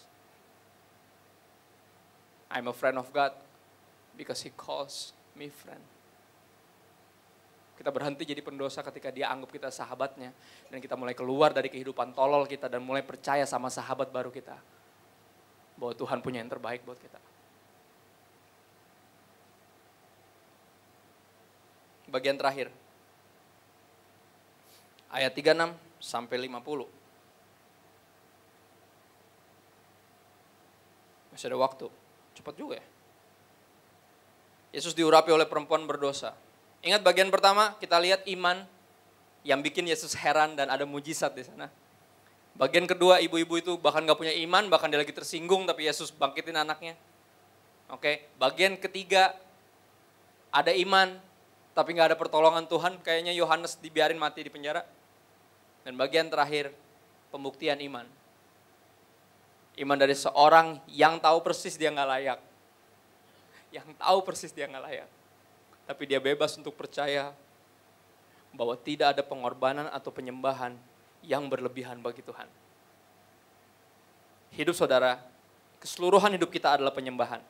I'm a friend of God because He calls me friend. Kita berhenti jadi pendosa ketika dia anggap kita sahabatnya. Dan kita mulai keluar dari kehidupan tolol kita dan mulai percaya sama sahabat baru kita. Bahwa Tuhan punya yang terbaik buat kita. Bagian terakhir. Ayat 36 sampai 50. Masih ada waktu. Cepat juga ya. Yesus diurapi oleh perempuan berdosa. Ingat bagian pertama, kita lihat iman yang bikin Yesus heran dan ada mujizat di sana. Bagian kedua, ibu-ibu itu bahkan gak punya iman, bahkan dia lagi tersinggung, tapi Yesus bangkitin anaknya. Oke, bagian ketiga, ada iman, tapi gak ada pertolongan Tuhan, kayaknya Yohanes dibiarin mati di penjara. Dan bagian terakhir, pembuktian iman. Iman dari seorang yang tahu persis dia gak layak. Yang tahu persis dia gak layak. Tapi dia bebas untuk percaya bahwa tidak ada pengorbanan atau penyembahan yang berlebihan bagi Tuhan. Hidup saudara, keseluruhan hidup kita adalah penyembahan.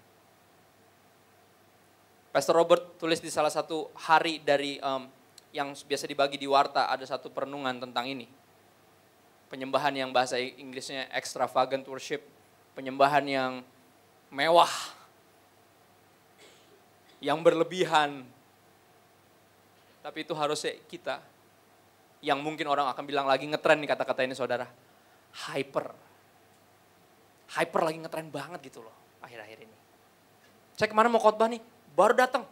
Pastor Robert tulis di salah satu hari dari yang biasa dibagi di Warta, ada satu perenungan tentang ini. Penyembahan yang bahasa Inggrisnya extravagant worship, penyembahan yang mewah, yang berlebihan. Tapi itu harusnya kita, yang mungkin orang akan bilang lagi ngetren nih kata-kata ini saudara, hyper lagi ngetren banget gitu loh akhir-akhir ini. Saya kemarin mau khotbah nih, baru datang,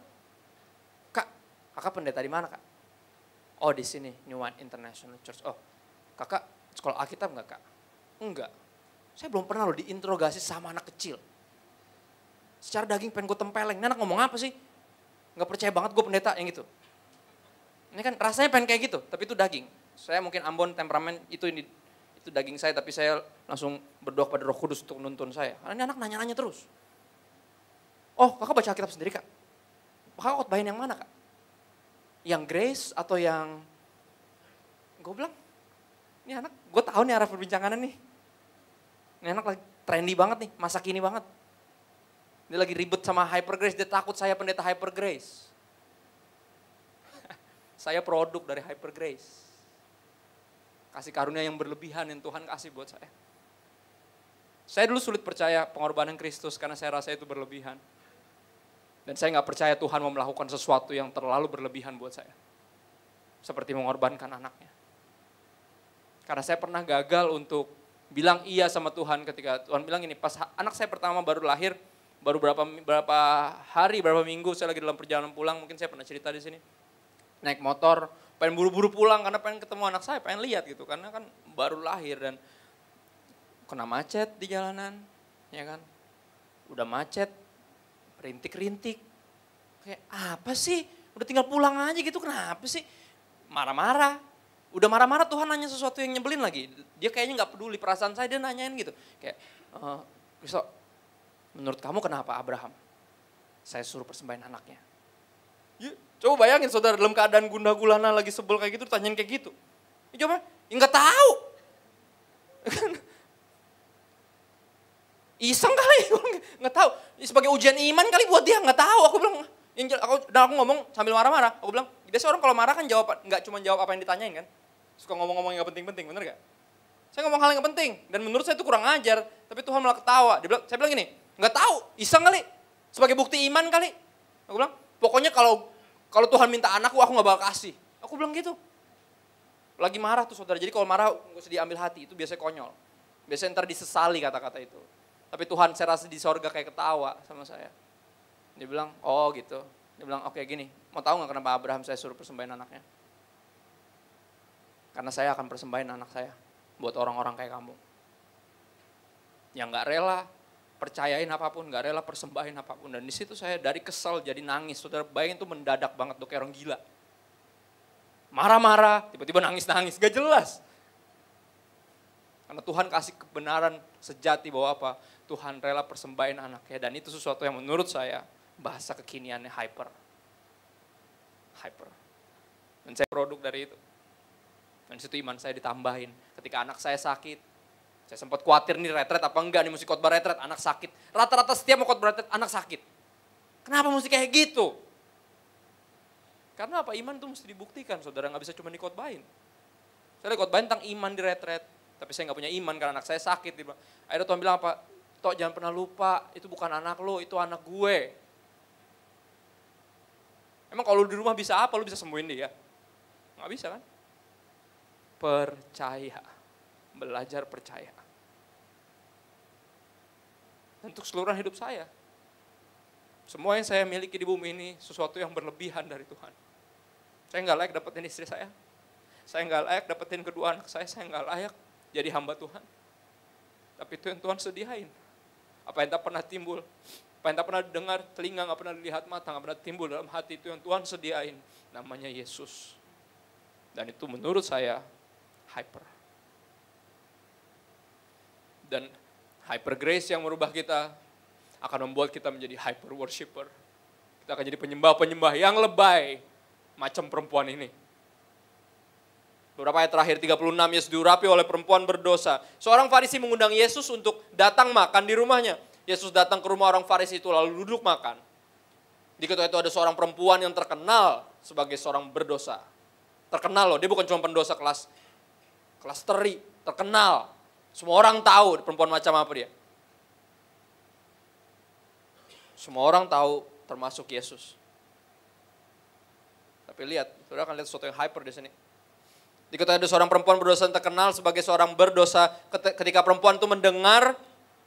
kakak pendeta di mana kak? Oh di sini, New One International Church. Oh kakak sekolah Alkitab nggak kak? Enggak, saya belum pernah loh diinterogasi sama anak kecil. Secara daging pengen gue tempeleng, ini anak ngomong apa sih? Nggak percaya banget gue pendeta yang gitu. Ini kan rasanya pengen kayak gitu, tapi itu daging. Saya mungkin Ambon temperamen, itu daging saya, tapi saya langsung berdoa kepada Roh Kudus untuk nuntun saya. Karena ini anak nanya-nanya terus. Oh kakak baca Alkitab sendiri kak? Kakak khotbahin yang mana kak? Yang grace atau yang... Gue bilang, ini anak, gue tahu nih arah perbincangannya nih. Ini anak lagi trendy banget nih, masa kini banget. Dia lagi ribet sama hyper grace, dia takut saya pendeta hyper grace. Saya produk dari hyper grace. Kasih karunia yang berlebihan yang Tuhan kasih buat saya. Saya dulu sulit percaya pengorbanan Kristus karena saya rasa itu berlebihan. Dan saya gak percaya Tuhan mau melakukan sesuatu yang terlalu berlebihan buat saya. Seperti mengorbankan anaknya. Karena saya pernah gagal untuk bilang iya sama Tuhan ketika Tuhan bilang gini, pas anak saya pertama baru lahir, baru berapa hari, berapa minggu saya lagi dalam perjalanan pulang, mungkin saya pernah cerita di sini. Naik motor, pengen buru-buru pulang karena pengen ketemu anak saya, pengen lihat gitu. Karena kan baru lahir dan kena macet di jalanan, ya kan. Udah macet, rintik-rintik. Kayak apa sih? Udah tinggal pulang aja gitu, kenapa sih? Marah-marah. Udah marah-marah Tuhan nanya sesuatu yang nyebelin lagi. Dia kayaknya gak peduli perasaan saya, dia nanyain gitu. Kayak, Kristo, menurut kamu kenapa Abraham? Saya suruh persembahin anaknya. Ya, coba bayangin saudara dalam keadaan gundah gulana lagi sebel kayak gitu, tanyain kayak gitu. Ya, coba, ya gak tahu. Iseng kali, gak tahu. Sebagai ujian iman kali buat dia, gak tahu. Aku bilang, aku ngomong sambil marah-marah. Aku bilang, biasa orang kalau marah kan jawab, gak cuma jawab apa yang ditanyain kan. Suka ngomong-ngomong yang gak penting-penting, bener gak? Saya ngomong hal yang gak penting, dan menurut saya itu kurang ajar. Tapi Tuhan malah ketawa. Saya bilang gini, gak tahu, iseng kali. Sebagai bukti iman kali. Aku bilang, pokoknya kalau Tuhan minta anakku, aku gak bakal kasih. Aku bilang gitu. Lagi marah tuh saudara, jadi kalau marah gak usah diambil hati, itu biasanya konyol. Biasanya ntar disesali kata-kata itu. Tapi Tuhan saya rasa di sorga kayak ketawa sama saya. Dia bilang, oh gitu. Dia bilang, oke gini, mau tahu gak kenapa Abraham saya suruh persembahin anaknya? Karena saya akan persembahin anak saya buat orang-orang kayak kamu. Yang gak rela percayain apapun, gak rela persembahin apapun. Dan di situ saya dari kesel jadi nangis. Saudara bayangin itu mendadak banget tuh kayak orang gila. Marah-marah, tiba-tiba nangis-nangis, gak jelas. Karena Tuhan kasih kebenaran sejati bahwa apa? Tuhan rela persembahin anaknya. Dan itu sesuatu yang menurut saya bahasa kekiniannya hyper. Hyper. Dan saya produk dari itu. Dan situ iman saya ditambahin. Ketika anak saya sakit, saya sempat khawatir nih retret apa enggak nih mesti khotbah retret, anak sakit. Rata-rata setiap mau khotbah retret, anak sakit. Kenapa mesti kayak gitu? Karena apa? Iman tuh mesti dibuktikan, saudara nggak bisa cuma dikhotbahin. Saya khotbahin tentang iman di retret, tapi saya nggak punya iman karena anak saya sakit. Akhirnya Tuhan bilang apa? Tok jangan pernah lupa, itu bukan anak lo, itu anak gue. Emang kalau di rumah bisa apa? Lo bisa sembuhin dia? Nggak bisa kan? Percaya, belajar percaya. Untuk seluruh hidup saya. Semua yang saya miliki di bumi ini sesuatu yang berlebihan dari Tuhan. Saya nggak layak dapetin istri saya. Saya nggak layak dapetin kedua anak saya nggak layak jadi hamba Tuhan. Tapi itu yang Tuhan sediain. Apa yang tak pernah timbul, apa yang tak pernah dengar, telinga nggak pernah dilihat, mata nggak pernah timbul dalam hati, itu yang Tuhan sediain. Namanya Yesus. Dan itu menurut saya hyper. Dan hyper grace yang merubah kita akan membuat kita menjadi hyper worshiper. Kita akan jadi penyembah-penyembah yang lebay macam perempuan ini. Beberapa ayat terakhir 36, Yesus diurapi oleh perempuan berdosa. Seorang Farisi mengundang Yesus untuk datang makan di rumahnya. Yesus datang ke rumah orang Farisi itu lalu duduk makan. Di ketika itu ada seorang perempuan yang terkenal sebagai seorang berdosa. Terkenal loh, dia bukan cuma pendosa kelas teri, terkenal. Semua orang tahu perempuan macam apa dia. Semua orang tahu termasuk Yesus. Tapi lihat, saudara akan lihat sesuatu yang hyper di sini. Diketahui ada seorang perempuan berdosa yang terkenal sebagai seorang berdosa. Ketika perempuan itu mendengar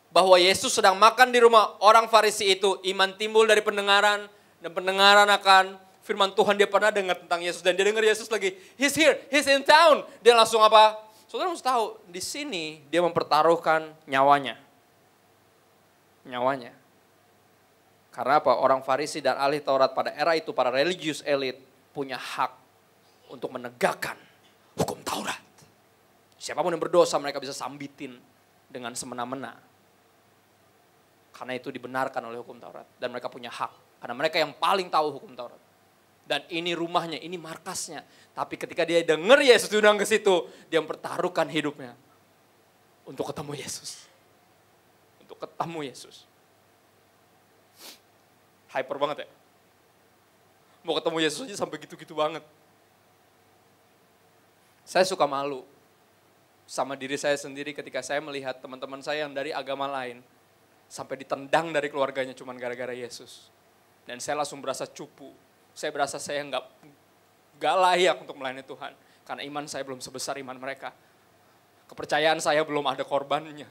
bahwa Yesus sedang makan di rumah orang Farisi itu, iman timbul dari pendengaran, dan pendengaran akan firman Tuhan. Dia pernah dengar tentang Yesus dan dia dengar Yesus lagi, he's here, he's in town. Dia langsung apa? Saudara harus tahu, di sini dia mempertaruhkan nyawanya. Nyawanya. Karena apa? Orang Farisi dan ahli Taurat pada era itu, para religious elite punya hak untuk menegakkan hukum Taurat. Siapapun yang berdosa mereka bisa sambitin dengan semena-mena. Karena itu dibenarkan oleh hukum Taurat. Dan mereka punya hak. Karena mereka yang paling tahu hukum Taurat. Dan ini rumahnya, ini markasnya. Tapi ketika dia dengar Yesus diundang ke situ, dia mempertaruhkan hidupnya untuk ketemu Yesus. Untuk ketemu Yesus. Hyper banget ya. Mau ketemu Yesus aja sampai gitu-gitu banget. Saya suka malu sama diri saya sendiri ketika saya melihat teman-teman saya yang dari agama lain sampai ditendang dari keluarganya cuma gara-gara Yesus. Dan saya langsung berasa cupu. Saya berasa saya nggak layak untuk melayani Tuhan. Karena iman saya belum sebesar iman mereka. Kepercayaan saya belum ada korbannya.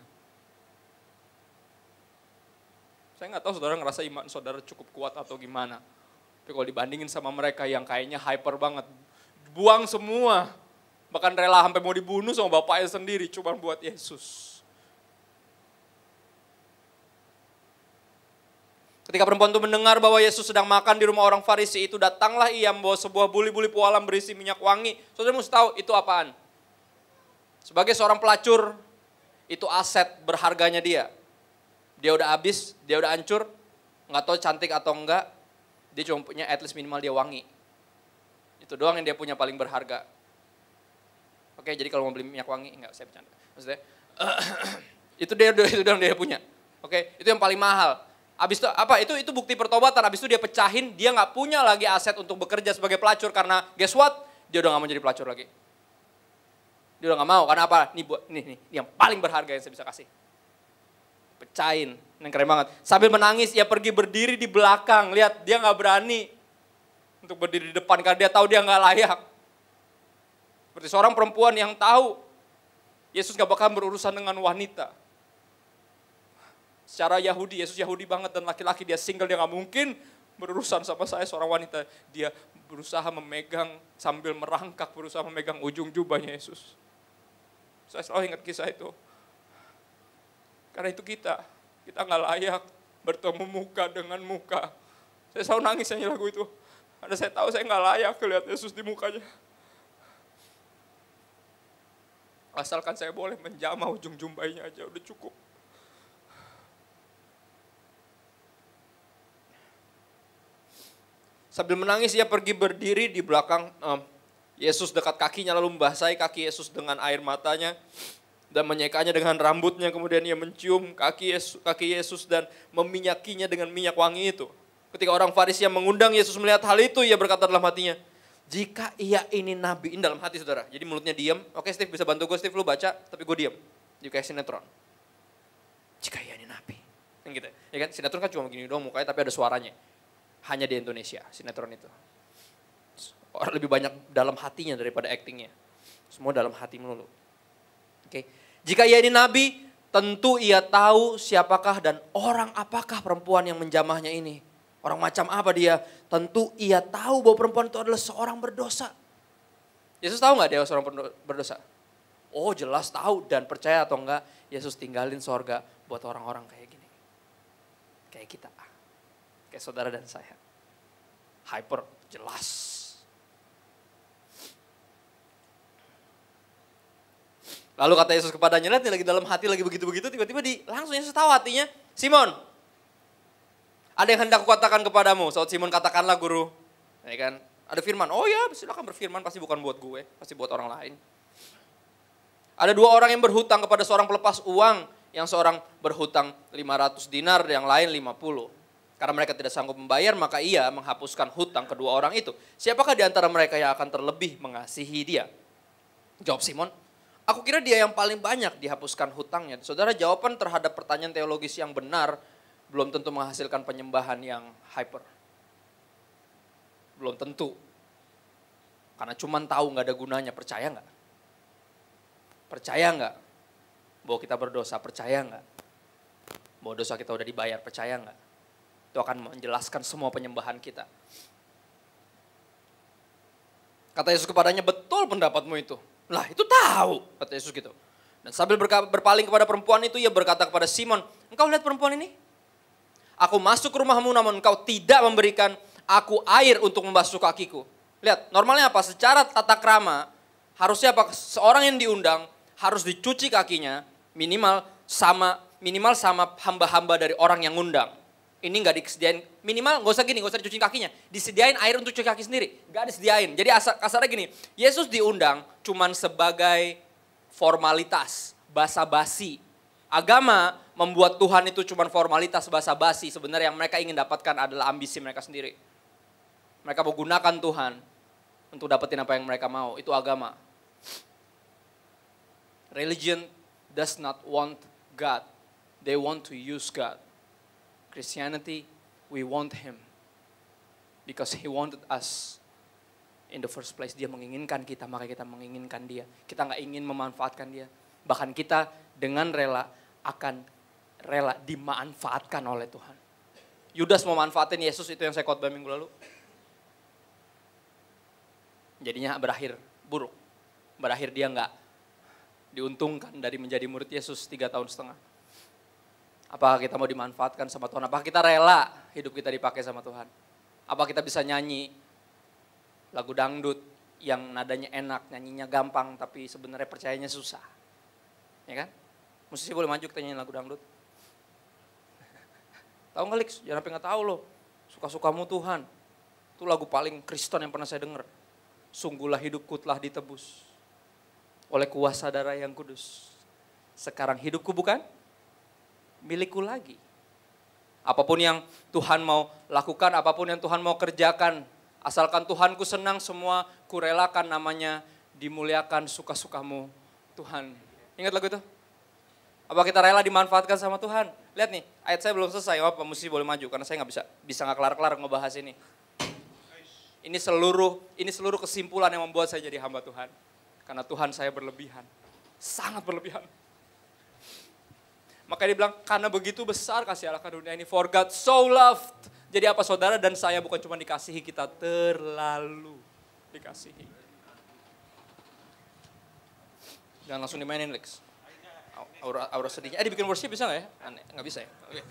Saya nggak tahu saudara ngerasa iman saudara cukup kuat atau gimana. Tapi kalau dibandingin sama mereka yang kayaknya hyper banget. Buang semua. Bahkan rela sampai mau dibunuh sama bapaknya sendiri cuma buat Yesus. Ketika perempuan itu mendengar bahwa Yesus sedang makan di rumah orang Farisi itu, datanglah ia membawa sebuah buli-buli pualam berisi minyak wangi. Saudara mesti tahu itu apaan? Sebagai seorang pelacur, itu aset berharganya dia. Dia udah habis, dia udah hancur, nggak tahu cantik atau enggak, dia cuma punya at least minimal dia wangi. Itu doang yang dia punya paling berharga. Oke, jadi kalau mau beli minyak wangi, enggak, saya bercanda. Maksudnya, itu doang dia punya. Oke, itu yang paling mahal. Habis itu apa? Itu bukti pertobatan. Habis itu dia pecahin, dia nggak punya lagi aset untuk bekerja sebagai pelacur karena guess what? Dia udah nggak mau jadi pelacur lagi. Dia udah nggak mau. Karena apa? Nih yang paling berharga yang saya bisa kasih. Pecahin, yang keren banget. Sambil menangis, ia pergi berdiri di belakang. Lihat, dia nggak berani untuk berdiri di depan karena dia tahu dia nggak layak. Seperti seorang perempuan yang tahu Yesus nggak bakal berurusan dengan wanita. Secara Yahudi, Yesus Yahudi banget dan laki-laki dia single, dia nggak mungkin berurusan sama saya seorang wanita. Dia berusaha memegang sambil merangkak, berusaha memegang ujung jubahnya Yesus. Saya selalu ingat kisah itu. Karena itu kita nggak layak bertemu muka dengan muka. Saya selalu nangis nyanyi lagu itu. Karena saya tahu saya nggak layak lihat Yesus di mukanya. Asalkan saya boleh menjamah ujung jubahnya aja udah cukup. Sambil menangis ia pergi berdiri di belakang Yesus dekat kakinya, lalu membasahi kaki Yesus dengan air matanya dan menyekanya dengan rambutnya. Kemudian ia mencium kaki Yesus dan meminyakinya dengan minyak wangi itu. Ketika orang Farisi yang mengundang Yesus melihat hal itu, ia berkata dalam hatinya, jika ia ini nabi. Ini dalam hati saudara, jadi mulutnya diam. Oke Steve, bisa bantu gue Steve, lu baca, tapi gue diam. Jadi kayak sinetron. Jika ia ini nabi. Yang gitu ya kan, sinetron kan cuma begini doang mukanya, tapi ada suaranya. Hanya di Indonesia, sinetron itu. Orang lebih banyak dalam hatinya daripada aktingnya. Semua dalam hati melulu. Oke. Jika ia ini nabi, tentu ia tahu siapakah dan orang apakah perempuan yang menjamahnya ini. Orang macam apa dia? Tentu ia tahu bahwa perempuan itu adalah seorang berdosa. Yesus tahu gak dia seorang berdosa? Oh jelas tahu, dan percaya atau enggak, Yesus tinggalin sorga buat orang-orang kayak gini. Kayak kita. Kayak saudara dan saya. Hyper, jelas. Lalu kata Yesus kepadanya, lihat nih lagi dalam hati lagi begitu-begitu, tiba-tiba langsung Yesus tahu hatinya. Simon, ada yang hendak kukatakan kepadamu. Saud Simon, katakanlah guru. Ya kan? Ada firman, oh ya silakan berfirman, pasti bukan buat gue, pasti buat orang lain. Ada 2 orang yang berhutang kepada seorang pelepas uang, yang seorang berhutang 500 dinar, yang lain 50. Karena mereka tidak sanggup membayar, maka ia menghapuskan hutang kedua orang itu. Siapakah di antara mereka yang akan terlebih mengasihi dia? Jawab Simon, aku kira dia yang paling banyak dihapuskan hutangnya. Saudara, jawaban terhadap pertanyaan teologis yang benar belum tentu menghasilkan penyembahan yang hyper. Belum tentu. Karena cuman tahu gak ada gunanya, percaya gak? Percaya gak? Bahwa kita berdosa, percaya gak? Bahwa dosa kita udah dibayar, percaya gak? Itu akan menjelaskan semua penyembahan kita. Kata Yesus kepadanya, betul pendapatmu itu. Lah itu tahu, kata Yesus gitu. Dan sambil berpaling kepada perempuan itu, ia berkata kepada Simon, engkau lihat perempuan ini? Aku masuk ke rumahmu namun engkau tidak memberikan aku air untuk membasuh kakiku. Lihat, normalnya apa? Secara tata krama, harusnya apa? Seorang yang diundang harus dicuci kakinya minimal sama hamba-hamba dari orang yang ngundang. Ini gak disediain, minimal gak usah dicuci kakinya. Disediain air untuk cuci kaki sendiri, gak disediain. Jadi kasarnya gini, Yesus diundang cuman sebagai formalitas, basa-basi. Agama membuat Tuhan itu cuman formalitas, basa-basi. Sebenarnya yang mereka ingin dapatkan adalah ambisi mereka sendiri. Mereka mau gunakan Tuhan untuk dapetin apa yang mereka mau, itu agama. Religion does not want God, they want to use God. Christianity, we want Him. Because He wanted us in the first place. Dia menginginkan kita, maka kita menginginkan Dia. Kita gak ingin memanfaatkan Dia. Bahkan kita dengan rela akan rela dimanfaatkan oleh Tuhan. Yudas mau manfaatin Yesus, itu yang saya khotbah minggu lalu. Jadinya berakhir buruk. Berakhir dia gak diuntungkan dari menjadi murid Yesus 3,5 tahun. Apakah kita mau dimanfaatkan sama Tuhan? Apakah kita rela hidup kita dipakai sama Tuhan? Apakah kita bisa nyanyi lagu dangdut yang nadanya enak, nyanyinya gampang, tapi sebenarnya percayanya susah? Ya kan? Musisi boleh maju kita nyanyi lagu dangdut. Tahu nggak Lix? Jangan sampai nggak tahu loh. Suka-sukamu Tuhan. Itu lagu paling Kristen yang pernah saya dengar. Sungguhlah hidupku telah ditebus oleh kuasa darah yang kudus. Sekarang hidupku bukan milikku lagi. Apapun yang Tuhan mau lakukan, apapun yang Tuhan mau kerjakan, asalkan Tuhanku senang, semua kurelakan, namanya dimuliakan suka-sukamu Tuhan. Ingat lagu itu? Apa kita rela dimanfaatkan sama Tuhan? Lihat nih, ayat saya belum selesai, apa musisi boleh maju karena saya bisa nggak kelar-kelar ngebahas ini. Ini seluruh kesimpulan yang membuat saya jadi hamba Tuhan. Karena Tuhan saya berlebihan, sangat berlebihan. Maka dia bilang, karena begitu besar kasih Allah ke dunia ini. For God so loved Jadi apa saudara dan saya bukan cuma dikasihi, kita terlalu dikasihi. Jangan langsung dimainin Lex. Aura sedihnya. Dibikin worship bisa gak ya? Aneh, gak bisa ya? Oke.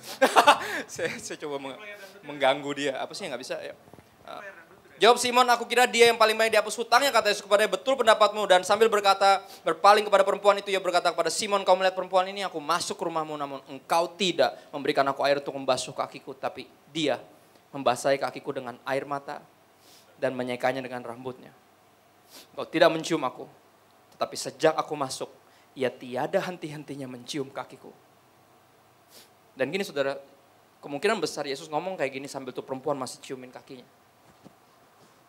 saya coba mengganggu dia. Apa sih yang gak bisa? Ya. Jawab Simon, aku kira dia yang paling banyak dihapus hutangnya, kata Yesus kepadanya, betul pendapatmu. Dan sambil berkata, berpaling kepada perempuan itu, ia berkata kepada Simon, kau melihat perempuan ini, aku masuk ke rumahmu, namun engkau tidak memberikan aku air untuk membasuh kakiku. Tapi dia membasahi kakiku dengan air mata dan menyekanya dengan rambutnya. Kau tidak mencium aku, tetapi sejak aku masuk, ia tiada henti-hentinya mencium kakiku. Dan gini saudara, kemungkinan besar Yesus ngomong kayak gini sambil tuh perempuan masih ciumin kakinya.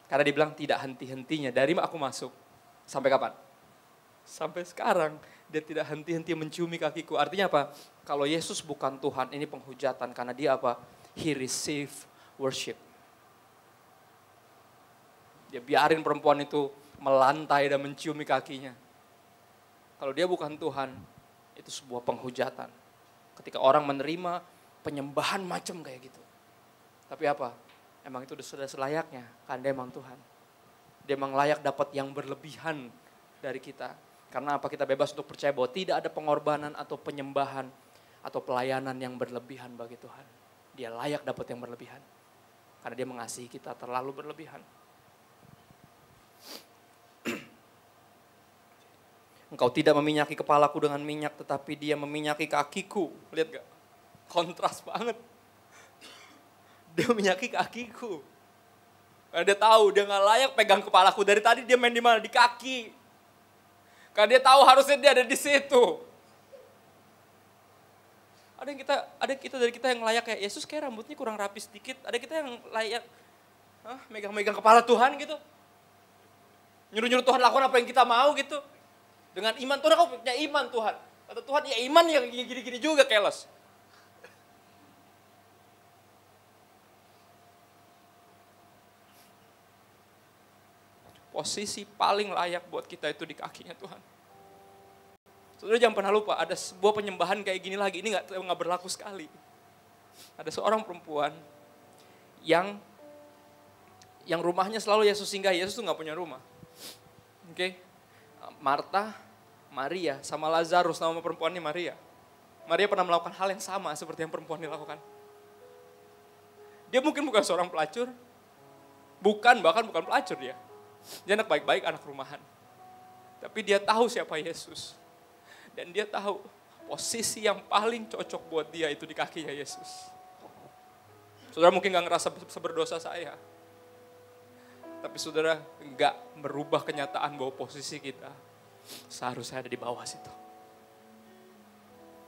Karena dia bilang tidak henti-hentinya, dari aku masuk. Sampai kapan? Sampai sekarang dia tidak henti-henti menciumi kakiku. Artinya apa? Kalau Yesus bukan Tuhan, ini penghujatan. Karena dia apa? He receive worship. Dia biarin perempuan itu melantai dan menciumi kakinya. Kalau dia bukan Tuhan, itu sebuah penghujatan. Ketika orang menerima penyembahan macam kayak gitu. Tapi apa? Emang itu sudah selayaknya, karena dia emang Tuhan. Dia emang layak dapat yang berlebihan dari kita. Karena apa? Kita bebas untuk percaya bahwa tidak ada pengorbanan atau penyembahan atau pelayanan yang berlebihan bagi Tuhan. Dia layak dapat yang berlebihan. Karena dia mengasihi kita terlalu berlebihan. Engkau tidak meminyaki kepalaku dengan minyak, tetapi dia meminyaki kakiku. Lihat gak? Kontras banget. Dia meminyaki kakiku. Karena dia tahu dia gak layak pegang kepalaku. Dari tadi dia main di mana? Di kaki. Karena dia tahu harusnya dia ada di situ. Ada kita dari kita yang layak kayak Yesus, kayak rambutnya kurang rapi sedikit. Ada kita yang layak megang-megang kepala Tuhan gitu. Nyuruh-nyuruh Tuhan lakukan apa yang kita mau gitu. Dengan iman, Tuhan aku punya iman Tuhan. Kata Tuhan, ya iman yang gini-gini juga keles. Posisi paling layak buat kita itu di kakinya Tuhan. Saudara jangan pernah lupa, ada sebuah penyembahan kayak gini lagi, ini gak berlaku sekali. Ada seorang perempuan yang rumahnya selalu Yesus singgahi. Yesus tuh gak punya rumah. Oke. Marta, Maria, sama Lazarus, nama perempuannya Maria. Maria pernah melakukan hal yang sama seperti yang perempuan dilakukan. Dia mungkin bukan seorang pelacur, bahkan bukan pelacur dia. Dia anak baik-baik, anak rumahan. Tapi dia tahu siapa Yesus. Dan dia tahu posisi yang paling cocok buat dia itu di kakinya Yesus. Saudara mungkin gak ngerasa seberdosa saya. Tapi saudara gak merubah kenyataan bahwa posisi kita seharusnya ada di bawah situ.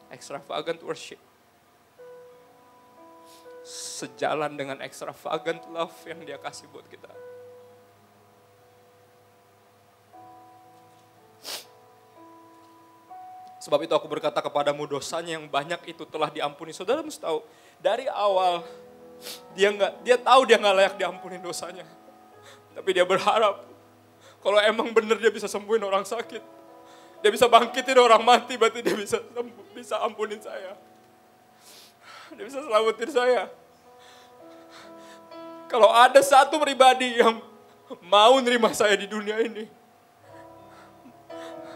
Extravagant worship. Sejalan dengan extravagant love yang dia kasih buat kita. Sebab itu aku berkata kepadamu, dosanya yang banyak itu telah diampuni. Saudara mesti tahu, dari awal dia tahu dia gak layak diampuni dosanya. Tapi dia berharap, kalau emang benar dia bisa sembuhin orang sakit, dia bisa bangkitin orang mati, berarti dia bisa ampunin saya. Dia bisa selamatin saya. Kalau ada satu pribadi yang mau nerima saya di dunia ini,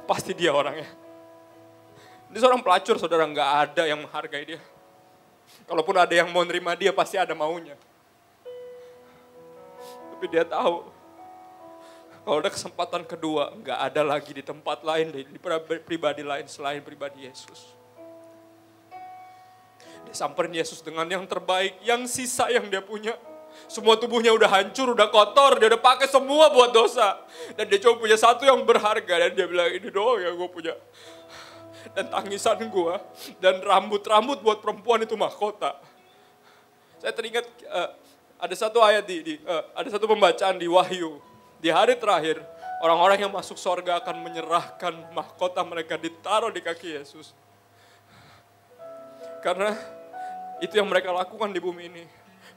pasti dia orangnya. Dia seorang pelacur, saudara, nggak ada yang menghargai dia. Kalaupun ada yang mau nerima dia, pasti ada maunya. Tapi dia tahu, kalau ada kesempatan kedua, nggak ada lagi di tempat lain, di pribadi lain selain pribadi Yesus. Dia samperin Yesus dengan yang terbaik, yang sisa yang dia punya. Semua tubuhnya udah hancur, udah kotor, dia udah pakai semua buat dosa. Dan dia cuma punya satu yang berharga, dan dia bilang, ini doang yang gue punya. Dan tangisan gue, dan rambut-rambut buat perempuan itu mahkota. Saya teringat ada satu ayat ada satu pembacaan di Wahyu. Di hari terakhir, orang-orang yang masuk surga akan menyerahkan mahkota mereka ditaruh di kaki Yesus. Karena itu yang mereka lakukan di bumi ini.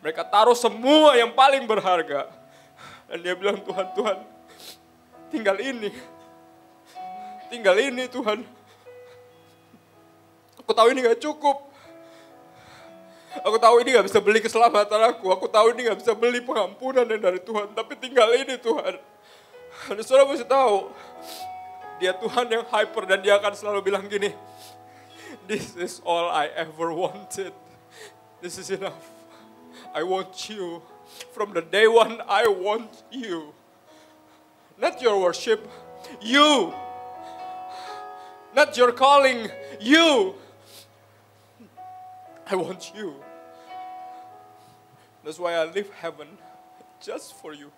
Mereka taruh semua yang paling berharga. Dan dia bilang, Tuhan, tinggal ini Tuhan. Aku tahu ini gak cukup. Aku tahu ini gak bisa beli keselamatan aku. Aku tahu ini gak bisa beli pengampunan yang dari Tuhan. Tapi tinggal ini Tuhan. Dan saudara mesti tahu, dia Tuhan yang hyper dan dia akan selalu bilang gini, this is all I ever wanted. This is enough. I want you. From the day one, I want you. Not your worship, you. Not your calling, you. I want you. That's why I leave heaven just for you.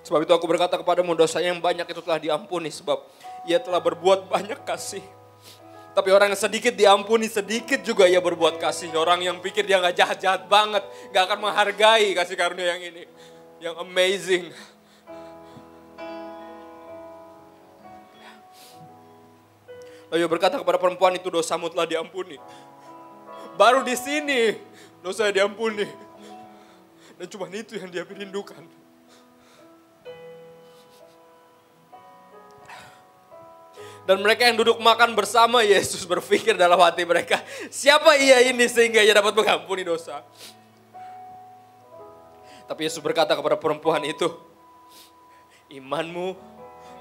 Sebab itu aku berkata kepadamu, dosa yang banyak itu telah diampuni, sebab ia telah berbuat banyak kasih. Tapi orang yang sedikit diampuni, sedikit juga ia berbuat kasih. Orang yang pikir dia gak jahat-jahat banget, gak akan menghargai kasih karunia yang ini. Yang amazing. Lalu berkata kepada perempuan itu, dosamu telah diampuni. Baru di sini dosa diampuni. Dan cuma itu yang dia rindukan. Dan mereka yang duduk makan bersama Yesus berpikir dalam hati mereka, siapa ia ini sehingga ia dapat mengampuni dosa? Tapi Yesus berkata kepada perempuan itu, imanmu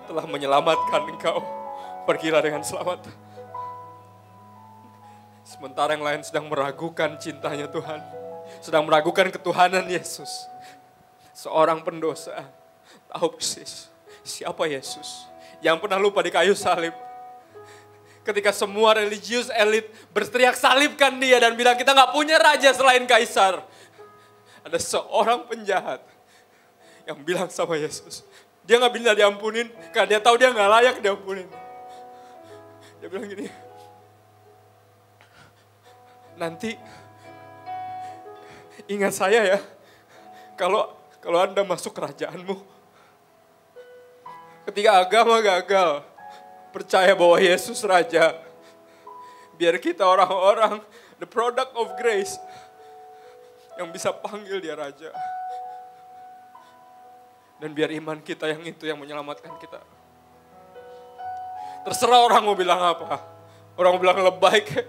telah menyelamatkan engkau. Pergilah dengan selamat. Sementara yang lain sedang meragukan cintanya Tuhan. Sedang meragukan ketuhanan Yesus. Seorang pendosa tahu persis siapa Yesus. Yang pernah lupa di kayu salib. Ketika semua religius elit berteriak salibkan dia dan bilang kita gak punya raja selain kaisar. Ada seorang penjahat yang bilang sama Yesus. Dia gak bisa diampunin karena dia tahu dia gak layak diampunin. Dia bilang gini, nanti ingat saya ya, kalau Anda masuk kerajaanmu. Ketika agama gagal, percaya bahwa Yesus Raja. Biar kita orang-orang, the product of grace, yang bisa panggil dia Raja. Dan biar iman kita yang itu yang menyelamatkan kita. Terserah orang mau bilang apa. Orang mau bilang lebay kayak.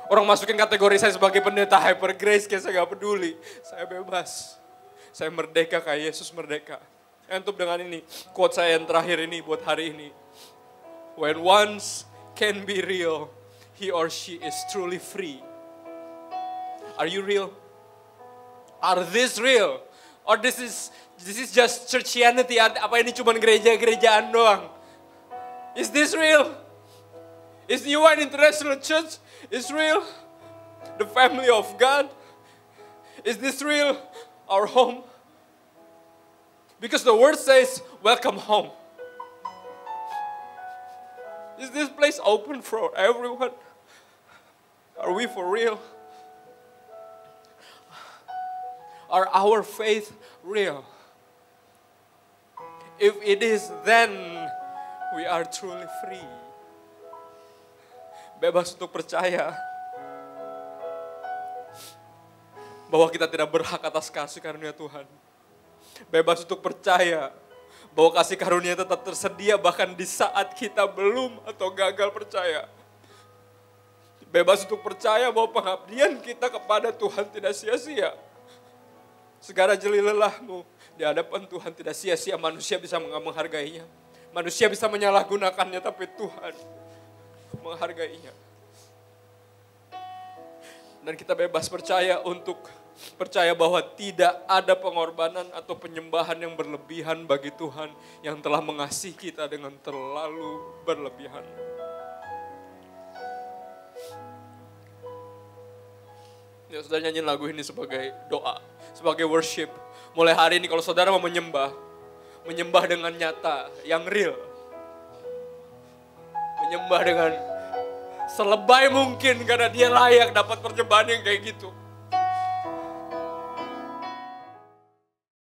Orang masukin kategori saya sebagai pendeta hyper grace kayak saya gak peduli. Saya bebas. Saya merdeka kayak Yesus merdeka. Untuk dengan ini, quote saya yang terakhir ini buat hari ini. When once can be real, he or she is truly free. Are you real? Are this real? Or this is just churchianity? Apa ini cuma gereja-gerejaan doang? Is this real? Is New Wine International Church is real? The family of God? Is this real? Our home? Because the word says, welcome home. Is this place open for everyone? Are we for real? Are our faith real? If it is, then we are truly free. Bebas untuk percaya bahwa kita tidak berhak atas kasih karunia Tuhan. Bebas untuk percaya bahwa kasih karunia tetap tersedia bahkan di saat kita belum atau gagal percaya. Bebas untuk percaya bahwa pengabdian kita kepada Tuhan tidak sia-sia. Segala jeli lelahmu di hadapan Tuhan tidak sia-sia. Manusia bisa menghargainya. Manusia bisa menyalahgunakannya, tapi Tuhan menghargainya. Dan kita bebas percaya untuk percaya bahwa tidak ada pengorbanan atau penyembahan yang berlebihan bagi Tuhan yang telah mengasihi kita dengan terlalu berlebihan. Ya, saudara nyanyiin lagu ini sebagai doa, sebagai worship. Mulai hari ini kalau saudara mau menyembah dengan nyata, yang real. Menyembah dengan selebay mungkin karena dia layak dapat persembahan yang kayak gitu.